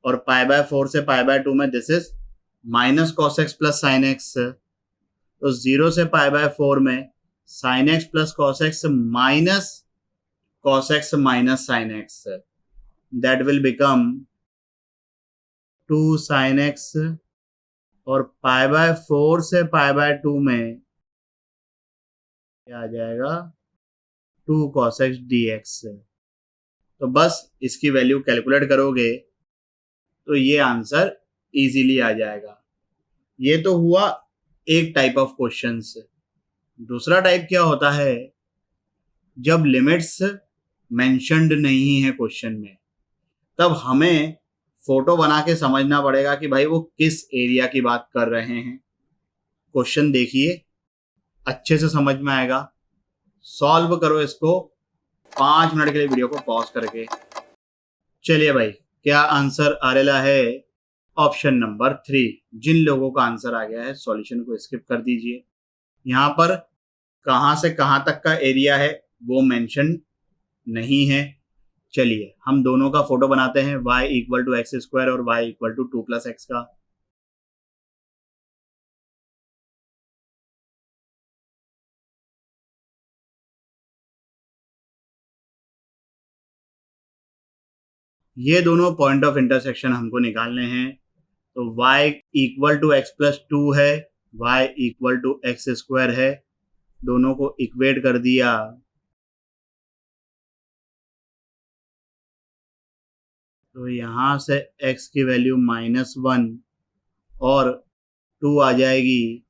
और π/4 से π/2 में this is minus cos x plus sine x. तो 0 से π/4 में sign x plus cos x minus cos x minus sine x, that will become 2 sine x, और π/4 से π/2 में क्या आ जाएगा, 2 cos x dx। तो बस इसकी वैल्यू कैलकुलेट करोगे तो ये आंसर इजीली आ जाएगा। ये तो हुआ एक टाइप ऑफ क्वेश्चन से। दूसरा टाइप क्या होता है, जब लिमिट्स मेंशन्ड नहीं है क्वेश्चन में, तब हमें फोटो बना के समझना पड़ेगा कि भाई वो किस एरिया की बात कर रहे हैं। क्वेश्चन देखिए, अच्छे से समझ में आएगा। सॉल्व करो इसको 5 मिनट के लिए वीडियो को पॉज करके। चलिए भाई, क्या आंसर आ रहा है, ऑप्शन नंबर 3। जिन लोगों का आंसर आ गया है सॉल्यूशन को स्किप कर दीजिए। यहाँ पर कहाँ से कहाँ तक का एरिया है वो मेंशन नहीं है। चलिए हम दोनों का फोटो बनाते हैं, y equal to x square और y इक्वल टू 2 + x का। ये दोनों पॉइंट ऑफ इंटरसेक्शन हमको निकालने हैं। तो y equal to x plus 2 है, y equal to x square है, दोनों को इक्वेट कर दिया। तो यहाँ से x की वैल्यू -1 और 2 आ जाएगी।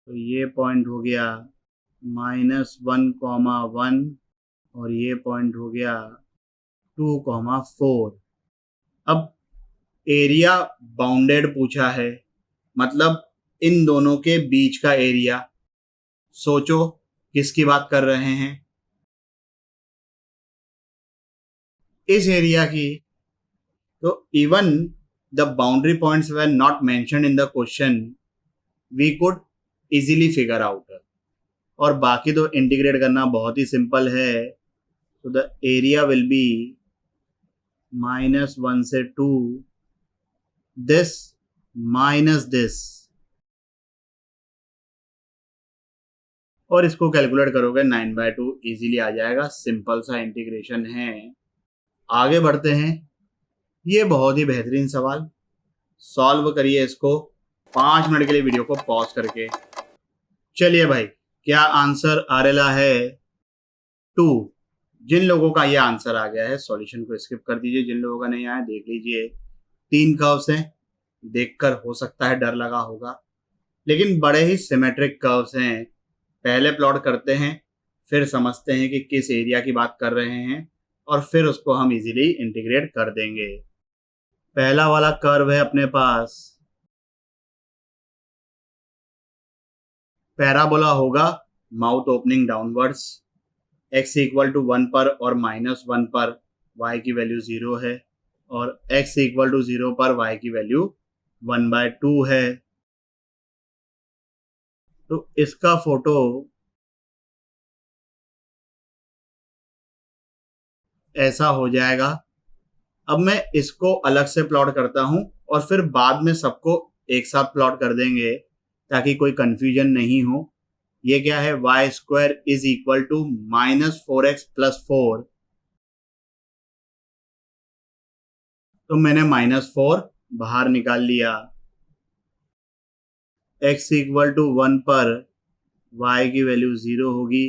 तो ये पॉइंट हो गया -1, और ये पॉइंट हो गया 2, 4। अब एरिया बाउंडेड पूछा है, मतलब इन दोनों के बीच का एरिया। सोचो किसकी बात कर रहे हैं, इस एरिया की। तो even the boundary points were not mentioned in the question, we could easily figure out. और बाकी तो इंटीग्रेट करना बहुत ही सिंपल है। तो द एरिया विल बी -1 से 2, दिस माइनस दिस, और इसको कैलकुलेट करोगे 9/2 इजीली आ जाएगा। सिंपल सा इंटीग्रेशन है। आगे बढ़ते हैं। ये बहुत ही बेहतरीन सवाल, सॉल्व करिए इसको 5 मिनट के लिए वीडियो को पॉज करके। चलिए भाई, क्या आंसर आ रहा है 2। जिन लोगों का ये आंसर आ गया है सॉल्यूशन को स्किप कर दीजिए, जिन लोगों का नहीं आया देख लीजिए। 3 कर्व्स हैं, देखकर हो सकता है डर लगा होगा, लेकिन बड़े ही सिमेट्रिक कर्व्स हैं। पहले प्लॉट करते हैं, फिर समझते हैं कि किस एरिया की बात कर रहे हैं, और फिर उसको हम इजीली इंटीग्रेट कर देंगे। पहला वाला कर्व है अपने पास, पैराबोला होगा, mouth opening downwards. x equal to 1 पर और -1 पर y की वैल्यू 0 है, और x इक्वल टू 0 पर y की वैल्यू 1/2 है। तो इसका फोटो ऐसा हो जाएगा। अब मैं इसको अलग से प्लॉट करता हूं, और फिर बाद में सबको एक साथ प्लॉट कर देंगे ताकि कोई कंफ्यूजन नहीं हो। ये क्या है, y² is equal to -4x + 4। तो मैंने -4 बाहर निकाल लिया। x इक्वल टू 1 पर y की वैल्यू 0 होगी,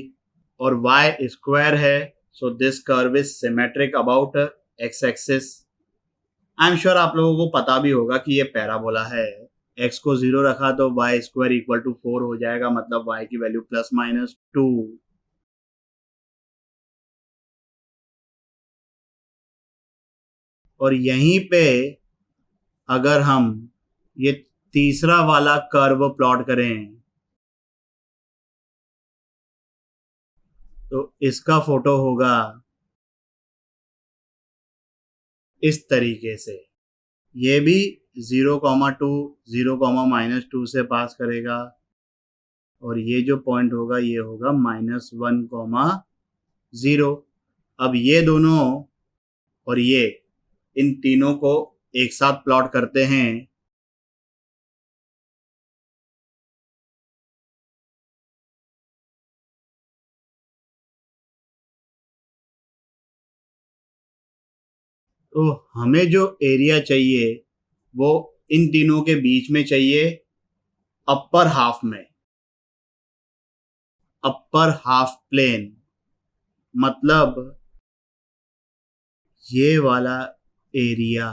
और y² है, so this curve is symmetric about x axis. I am sure आप लोगों को पता भी होगा कि ये पैराबोला है। x को 0 रखा तो y² इक्वल टू 4 हो जाएगा, मतलब y की वैल्यू ±2। और यहीं पे अगर हम ये तीसरा वाला कर्व प्लॉट करें तो इसका फोटो होगा इस तरीके से। ये भी 0,2 0,-2 से पास करेगा और ये जो पॉइंट होगा ये होगा -1,0। अब ये दोनों और ये इन तीनों को एक साथ प्लॉट करते हैं। तो हमें जो एरिया चाहिए वो इन तीनों के बीच में चाहिए, अपर हाफ में, अपर हाफ प्लेन, मतलब ये वाला एरिया।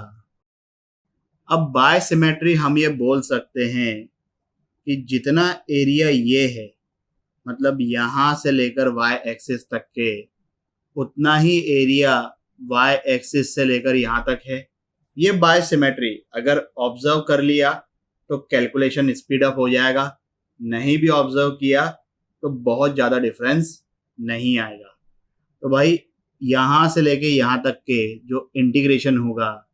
अब बाय सिमेट्री हम ये बोल सकते हैं कि जितना एरिया ये है, मतलब यहां से लेकर वाई एक्सिस तक के, उतना ही एरिया वाई एक्सिस से लेकर यहां तक है। ये बाय सिमेट्री अगर ऑब्जर्व कर लिया तो कैलकुलेशन स्पीड अप हो जाएगा, नहीं भी ऑब्जर्व किया तो बहुत ज़्यादा डिफरेंस नहीं आएगा। तो भाई यहां से लेके यहां तक के जो इंटीग्रेशन होगा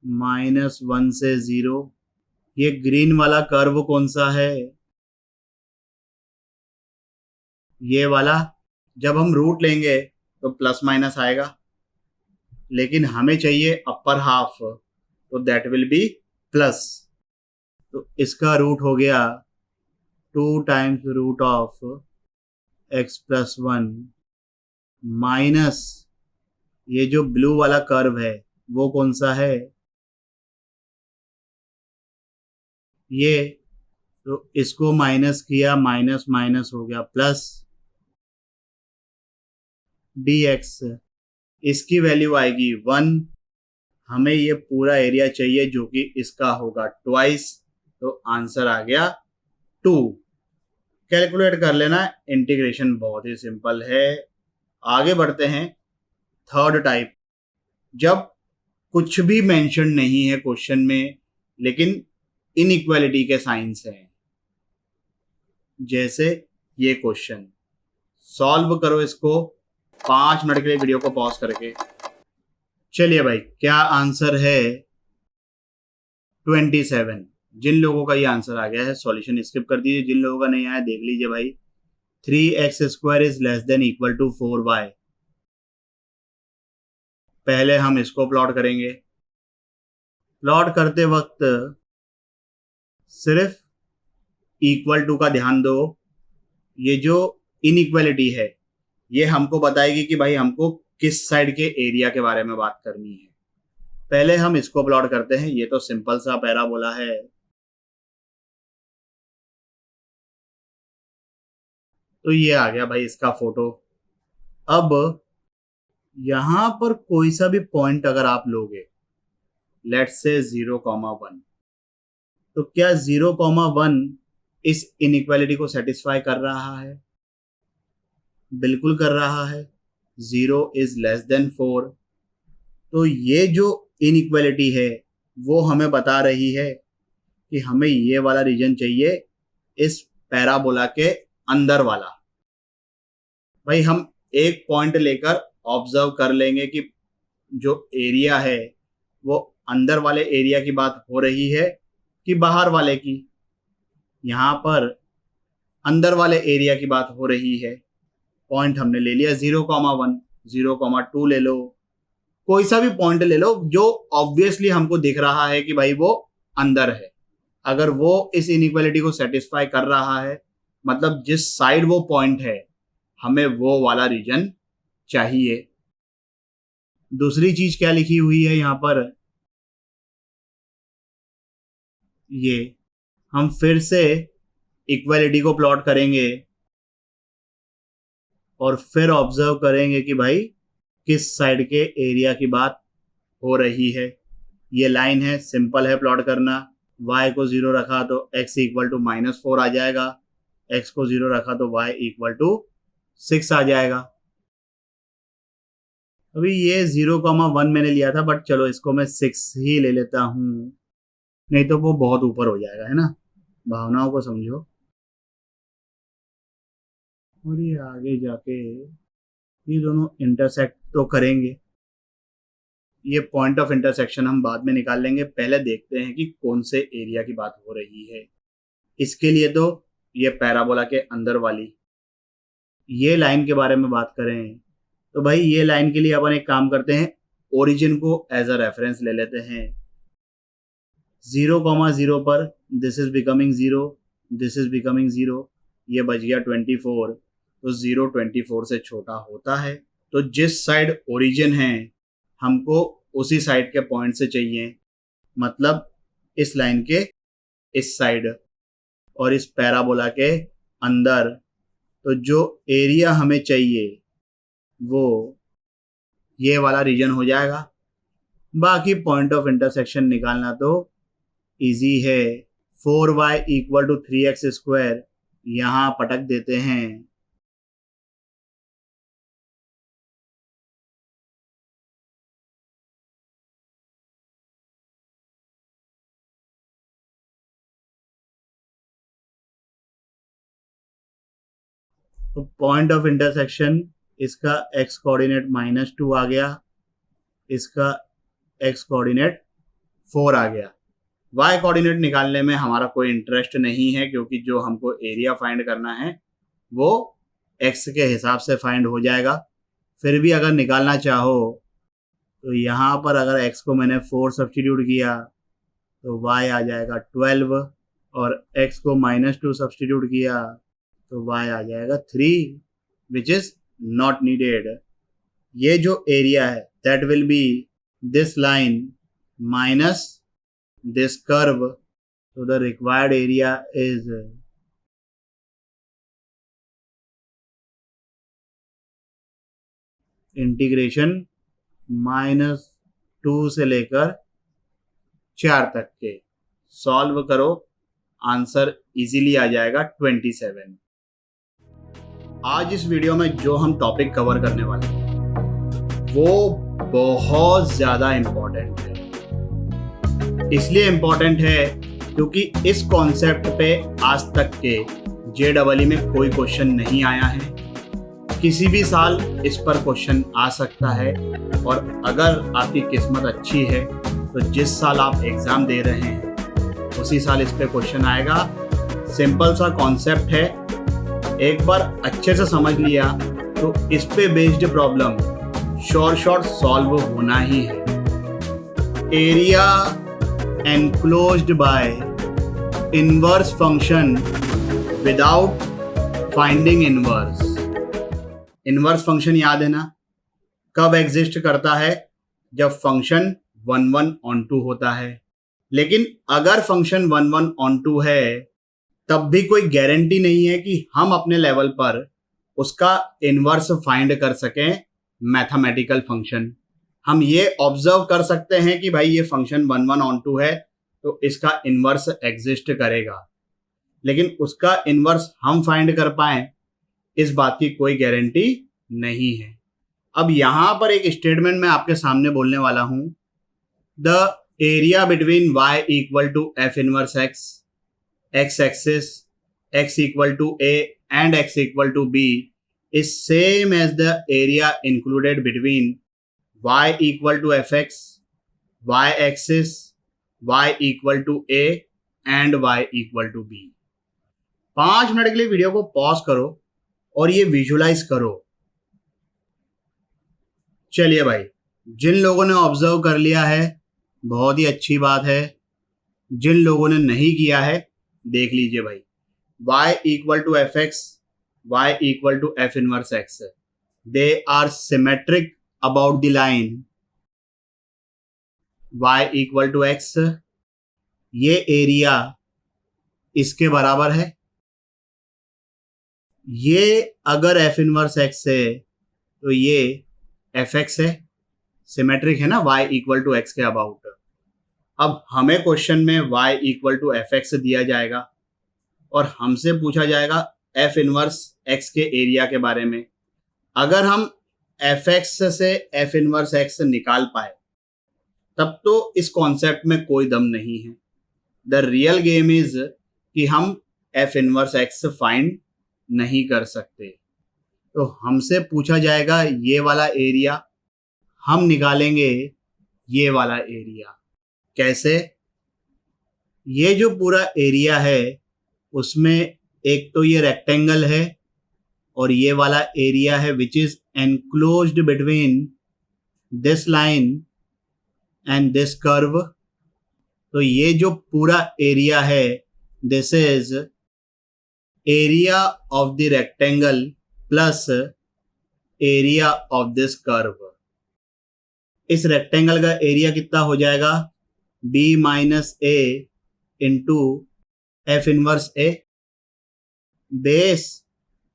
-1 से 0, ये ग्रीन वाला कर्व कौन सा है? ये वाला। जब हम रूट लेंगे तो प्लस माइनस आएगा, लेकिन हमें चाहिए अपर हाफ, तो दैट विल बी प्लस। तो इसका रूट हो गया 2√x+1 माइनस ये जो ब्लू वाला कर्व है वो कौन सा है? ये। तो इसको माइनस किया, माइनस माइनस हो गया प्लस dx। इसकी वैल्यू आएगी 1। हमें ये पूरा एरिया चाहिए जो कि इसका होगा ट्वाइस, तो आंसर आ गया 2। कैलकुलेट कर लेना, इंटीग्रेशन बहुत ही सिंपल है। आगे बढ़ते हैं। थर्ड टाइप, जब कुछ भी मेंशन नहीं है क्वेश्चन में लेकिन इनइक्वालिटी के साइंस हैं, जैसे ये क्वेश्चन। सॉल्व करो इसको 5 मिनट के लिए वीडियो को पॉज करके। चलिए भाई, क्या आंसर है? 27। जिन लोगों का ये आंसर आ गया है सॉल्यूशन स्किप कर दीजिए, जिन लोगों का नहीं आया देख लीजिए भाई। 3x² is less than equal to 4y। पहले हम इसको प्लॉट करेंगे। प्लॉट करते वक्त सिर्फ इक्वल टू का ध्यान दो। ये जो इनइक्वालिटी है ये हमको बताएगी कि भाई हमको किस साइड के एरिया के बारे में बात करनी है। पहले हम इसको प्लॉट करते हैं। ये तो सिंपल सा पैराबोला है। तो ये आ गया भाई इसका फोटो। अब यहां पर कोई सा भी पॉइंट अगर आप लोगे, लेट्स से 0,1, तो क्या 0,1 इस इनइक्वालिटी को सेटिस्फाई कर रहा है? बिल्कुल कर रहा है। 0 इज लेस देन 4। तो ये जो इनइक्वालिटी है वो हमें बता रही है कि हमें ये वाला रीजन चाहिए, इस पैराबोला के अंदर वाला। भाई हम एक पॉइंट लेकर ऑब्जर्व कर लेंगे कि जो एरिया है वो अंदर वाले एरिया की बात हो रही है कि बाहर वाले की। यहाँ पर अंदर वाले एरिया की बात हो रही है। पॉइंट हमने ले लिया 0,1, 0,2 ले लो, कोई सा भी पॉइंट ले लो जो ऑब्वियसली हमको दिख रहा है कि भाई वो अंदर है। अगर वो इस इनइक्वालिटी को सेटिस्फाई कर रहा है, मतलब जिस साइड वो पॉइंट है हमें वो वाला रीजन चाहिए। दूसरी चीज क्या लिखी हुई है यहाँ पर? ये हम फिर से इक्वालिटी को प्लॉट करेंगे और फिर ऑब्जर्व करेंगे कि भाई किस साइड के एरिया की बात हो रही है। ये लाइन है, सिंपल है प्लॉट करना। y को 0 रखा तो x इक्वल टू -4 आ जाएगा, x को 0 रखा तो y इक्वल टू 6 आ जाएगा। अभी ये 0,1 मैंने लिया था, बट चलो इसको मैं 6 ही ले लेता हूँ, नहीं तो वो बहुत ऊपर हो जाएगा, है ना। भावनाओं को समझो। और ये आगे जाके ये दोनों इंटरसेक्ट तो करेंगे। ये पॉइंट ऑफ इंटरसेक्शन हम बाद में निकाल लेंगे, पहले देखते हैं कि कौन से एरिया की बात हो रही है। इसके लिए तो ये पैराबोला के अंदर वाली ये लाइन के बारे में बात करें तो भाई ये लाइन के लिए अपन एक काम करते हैं, ओरिजिन को एज अ रेफरेंस ले लेते हैं। 0,0 पर this is becoming 0, this is becoming 0, ये बच गया 24, तो 0 24 से छोटा होता है। तो जिस साइड ओरिजिन है हमको उसी साइड के पॉइंट से चाहिए, मतलब इस लाइन के इस साइड और इस पैराबोला के अंदर। तो जो एरिया हमें चाहिए वो ये वाला रीजन हो जाएगा। बाकी पॉइंट ऑफ इंटरसेक्शन निकालना तो इजी है। 4y = 3x², यहाँ पटक देते हैं। तो पॉइंट ऑफ इंटरसेक्शन इसका x कोऑर्डिनेट -2 आ गया, इसका x कोऑर्डिनेट 4 आ गया। y कोऑर्डिनेट निकालने में हमारा कोई इंटरेस्ट नहीं है, क्योंकि जो हमको एरिया फाइंड करना है वो x के हिसाब से फाइंड हो जाएगा। फिर भी अगर निकालना चाहो तो यहाँ पर अगर x को मैंने 4 सब्स्टिट्यूट किया तो y आ जाएगा 12, और x को -2 सब्स्टिट्यूट किया तो y आ जाएगा 3, विच इज नॉट नीडेड। ये जो एरिया है that will B this line minus this curve, so the required area is integration -2 से लेकर 4 तक के। सॉल्व करो, आंसर इजीली आ जाएगा 27। आज इस वीडियो में जो हम टॉपिक कवर करने वाले हैं वो बहुत ज़्यादा इम्पोर्टेंट है। इसलिए इम्पोर्टेंट है क्योंकि इस कॉन्सेप्ट पे आज तक के JEE में कोई क्वेश्चन नहीं आया है। किसी भी साल इस पर क्वेश्चन आ सकता है, और अगर आपकी किस्मत अच्छी है तो जिस साल आप एग्ज़ाम दे रहे हैं उसी साल इस पे क्वेश्चन आएगा। सिंपल सा कॉन्सेप्ट है, एक बार अच्छे से समझ लिया तो इस पे बेस्ड प्रॉब्लम शॉर्ट सॉल्व होना ही है। Area enclosed bye inverse function without finding inverse. Inverse function याद है ना, कब एग्जिस्ट करता है? जब फंक्शन 1/1 होता है। लेकिन अगर फंक्शन 1/1 है तब भी कोई गारंटी नहीं है कि हम अपने लेवल पर उसका इनवर्स फाइंड कर सकें मैथमेटिकल फंक्शन। हम ये ऑब्जर्व कर सकते हैं कि भाई ये फंक्शन 1/1 है तो इसका इनवर्स एग्जिस्ट करेगा, लेकिन उसका इनवर्स हम फाइंड कर पाए इस बात की कोई गारंटी नहीं है। अब यहाँ पर एक स्टेटमेंट मैं आपके सामने बोलने वाला हूँ। The area between y = f inverse x axis x = a and x = b is same as the area included between y = fx, y axis, y = a and y = b। 5 minute के लिए video को pause करो और ये visualise करो। चलिए भाई, जिन लोगों ने ऑब्जर्व कर लिया है बहुत ही अच्छी बात है, जिन लोगों ने नहीं किया है देख लीजिए भाई। y = fx, y = f inverse x, they are symmetric about the line y = x। ये एरिया इसके बराबर है। ये अगर f इनवर्स x है तो ये fx है, सिमेट्रिक है ना y = x के अबाउट। अब हमें क्वेश्चन में y = fx दिया जाएगा और हमसे पूछा जाएगा f इनवर्स x के एरिया के बारे में। अगर हम fx से f इनवर्स x निकाल पाए तब तो इस कॉन्सेप्ट में कोई दम नहीं है। द रियल गेम इज कि हम f इनवर्स x फाइंड नहीं कर सकते। तो हमसे पूछा जाएगा ये वाला एरिया, हम निकालेंगे ये वाला एरिया। कैसे? ये जो पूरा एरिया है उसमें एक तो ये रेक्टेंगल है और ये वाला एरिया है which is enclosed between this line and this curve. तो ये जो पूरा एरिया है this is area of the rectangle plus area of this curve. इस रेक्टेंगल का एरिया कितना हो जाएगा? b माइनस ए इंटू एफ इनवर्स ए, बेस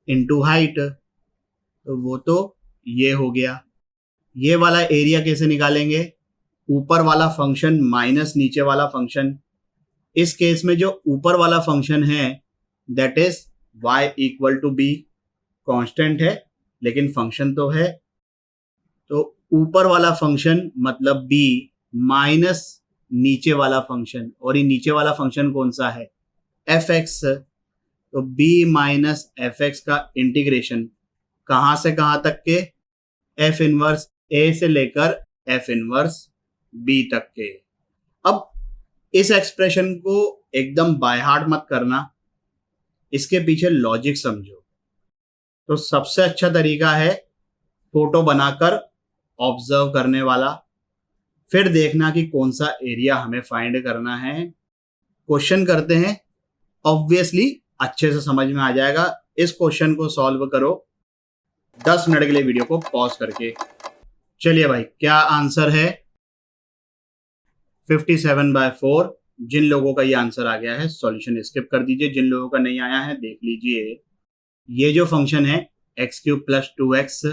इंटू हाइट, तो वो तो ये हो गया। ये वाला एरिया कैसे निकालेंगे? ऊपर वाला फंक्शन माइनस नीचे वाला फंक्शन। इस केस में जो ऊपर वाला फंक्शन है that is y equal to B, constant है लेकिन फंक्शन तो है। तो ऊपर वाला फंक्शन मतलब b माइनस नीचे वाला फंक्शन, और ये नीचे वाला फंक्शन कौन सा है? fx। तो b माइनस एफ एक्स का इंटीग्रेशन कहां से कहां तक के? f इनवर्स a से लेकर f इनवर्स b तक के। अब इस एक्सप्रेशन को एकदम बाय हार्ट मत करना, इसके पीछे लॉजिक समझो। तो सबसे अच्छा तरीका है फोटो बनाकर ऑब्जर्व करने वाला, फिर देखना कि कौन सा एरिया हमें फाइंड करना है। क्वेश्चन करते हैं, ऑब्वियसली अच्छे से समझ में आ जाएगा। इस क्वेश्चन को सॉल्व करो 10 मिनट के लिए वीडियो को पॉज करके। चलिए भाई, क्या आंसर है? 57/4। जिन लोगों का ये आंसर आ गया है सॉल्यूशन स्किप कर दीजिए, जिन लोगों का नहीं आया है देख लीजिए। ये जो फंक्शन है x³ + 2x,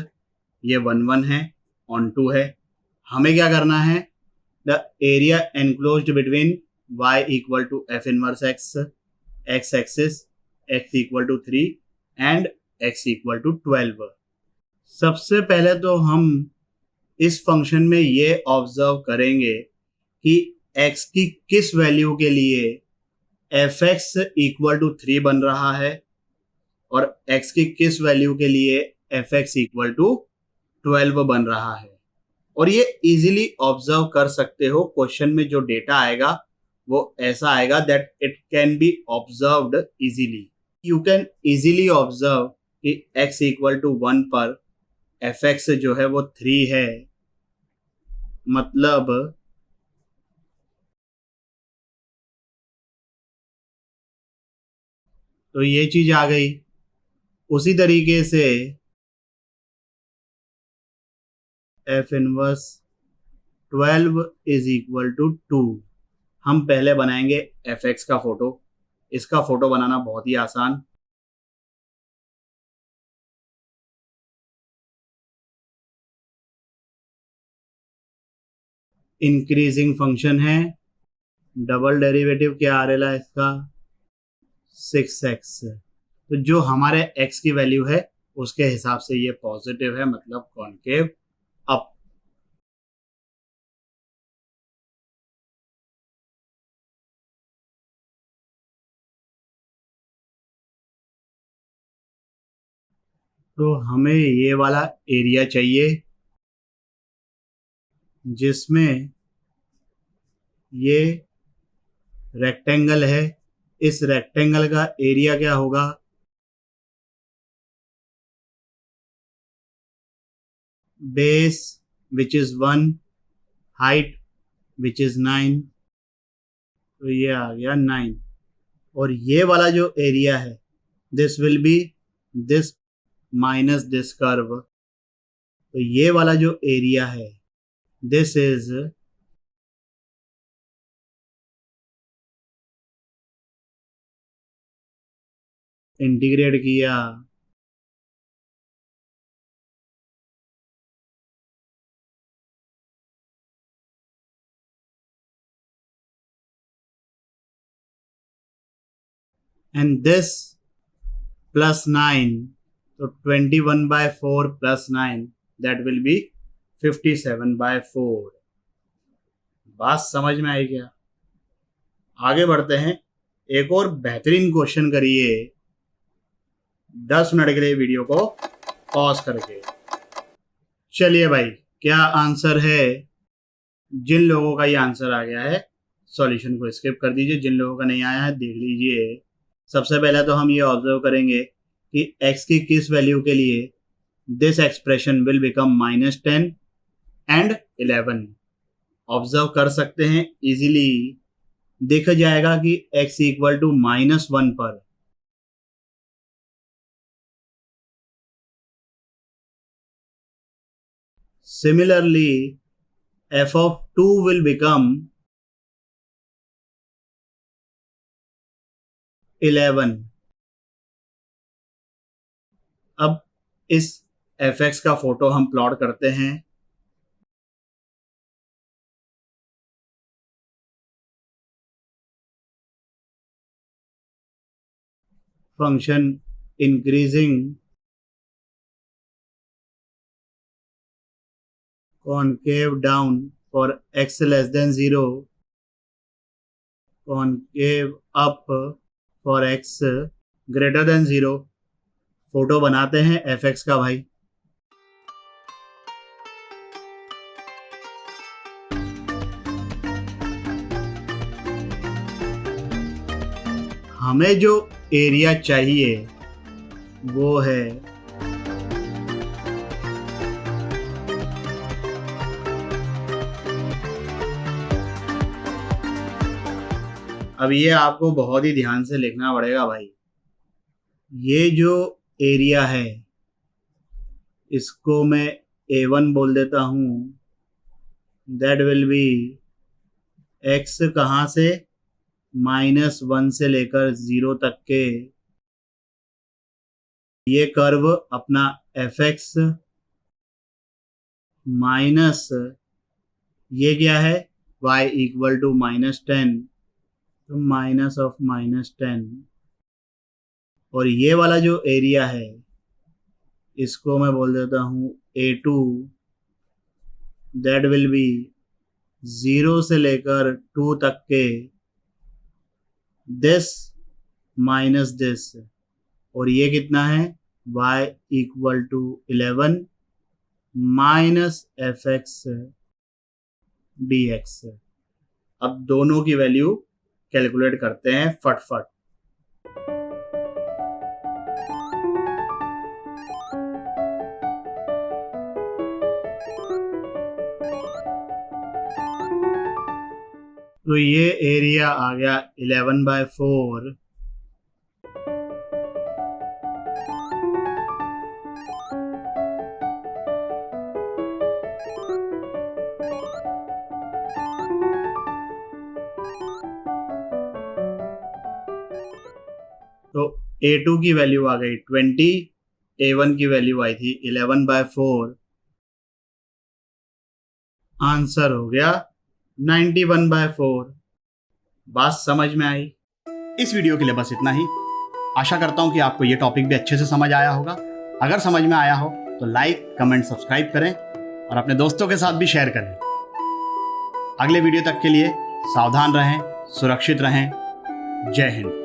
ये 1 है, ऑन 2 है। हमें क्या करना है? The area enclosed between y equal to f inverse x, x axis x equal to 3 and x equal to 12। सबसे पहले तो हम इस फंक्शन में ये ऑब्जर्व करेंगे कि x की किस वैल्यू के लिए fx इक्वल टू 3 बन रहा है और x की किस वैल्यू के लिए fx इक्वल टू 12 बन रहा है। और ये इजीली ऑब्जर्व कर सकते हो, क्वेश्चन में जो डेटा आएगा वो ऐसा आएगा that it can be observed easily. You can easily observe कि x इक्वल टू 1 पर fx जो है वो 3 है, मतलब तो ये चीज आ गई। उसी तरीके से f inverse 12 is equal to 2। हम पहले बनाएंगे fx का फोटो। इसका फोटो बनाना बहुत ही आसान। इंक्रीजिंग फंक्शन है, डबल डेरिवेटिव क्या आ रहा है इसका? 6x। तो जो हमारे x की वैल्यू है उसके हिसाब से ये पॉजिटिव है, मतलब कॉन्केव अप। तो हमें ये वाला एरिया चाहिए जिसमें ये रेक्टेंगल है। इस रेक्टेंगल का एरिया क्या होगा? Base which is 1, height which is 9, तो ये आ गया 9। और ये वाला जो एरिया है this will B this minus this curve. तो ये वाला जो एरिया है दिस इज इंटीग्रेट किया एंड दिस +9, तो 21/4 + 9 दैट विल बी 57/4। बात समझ में आई क्या? आगे बढ़ते हैं, एक और बेहतरीन क्वेश्चन करिए 10 मिनट के लिए वीडियो को पॉज करके। चलिए भाई, क्या आंसर है? जिन लोगों का ये आंसर आ गया है सॉल्यूशन को स्किप कर दीजिए, जिन लोगों का नहीं आया है देख लीजिए। सबसे पहले तो हम ये ऑब्जर्व करेंगे कि x की किस वैल्यू के लिए this expression will become -10 and 11। Observe कर सकते हैं, इजीली दिख जाएगा कि x इक्वल टू -1 पर similarly f of 2 will become 11। अब इस fx का फोटो हम प्लॉट करते हैं। Function increasing concave down for x less than 0, concave up for x greater than 0। Photo बनाते हैं fx का भाई। हमें जो एरिया चाहिए वो है अब ये आपको बहुत ही ध्यान से लिखना पड़ेगा भाई। ये जो एरिया है इसको मैं A1 बोल देता हूँ। दैट विल बी x कहाँ से -1 से लेकर 0 तक के ये कर्व अपना fx माइनस ये क्या है y इक्वल टू -10, तो माइनस ऑफ -10। और ये वाला जो एरिया है इसको मैं बोल देता हूँ A2। दैट विल बी 0 से लेकर 2 तक के दिस माइनस दिस। और ये कितना है y equal to 11 minus fx dx। अब दोनों की वैल्यू कैलकुलेट करते हैं फटफट। तो ये एरिया आ गया 11/4। तो A2 की वैल्यू आ गई 20, A1 की वैल्यू आई थी 11/4। आंसर हो गया 91/4। बात समझ में आई? इस वीडियो के लिए बस इतना ही। आशा करता हूँ कि आपको ये टॉपिक भी अच्छे से समझ आया होगा। अगर समझ में आया हो तो लाइक, कमेंट, सब्सक्राइब करें और अपने दोस्तों के साथ भी शेयर करें। अगले वीडियो तक के लिए सावधान रहें, सुरक्षित रहें। जय हिंद।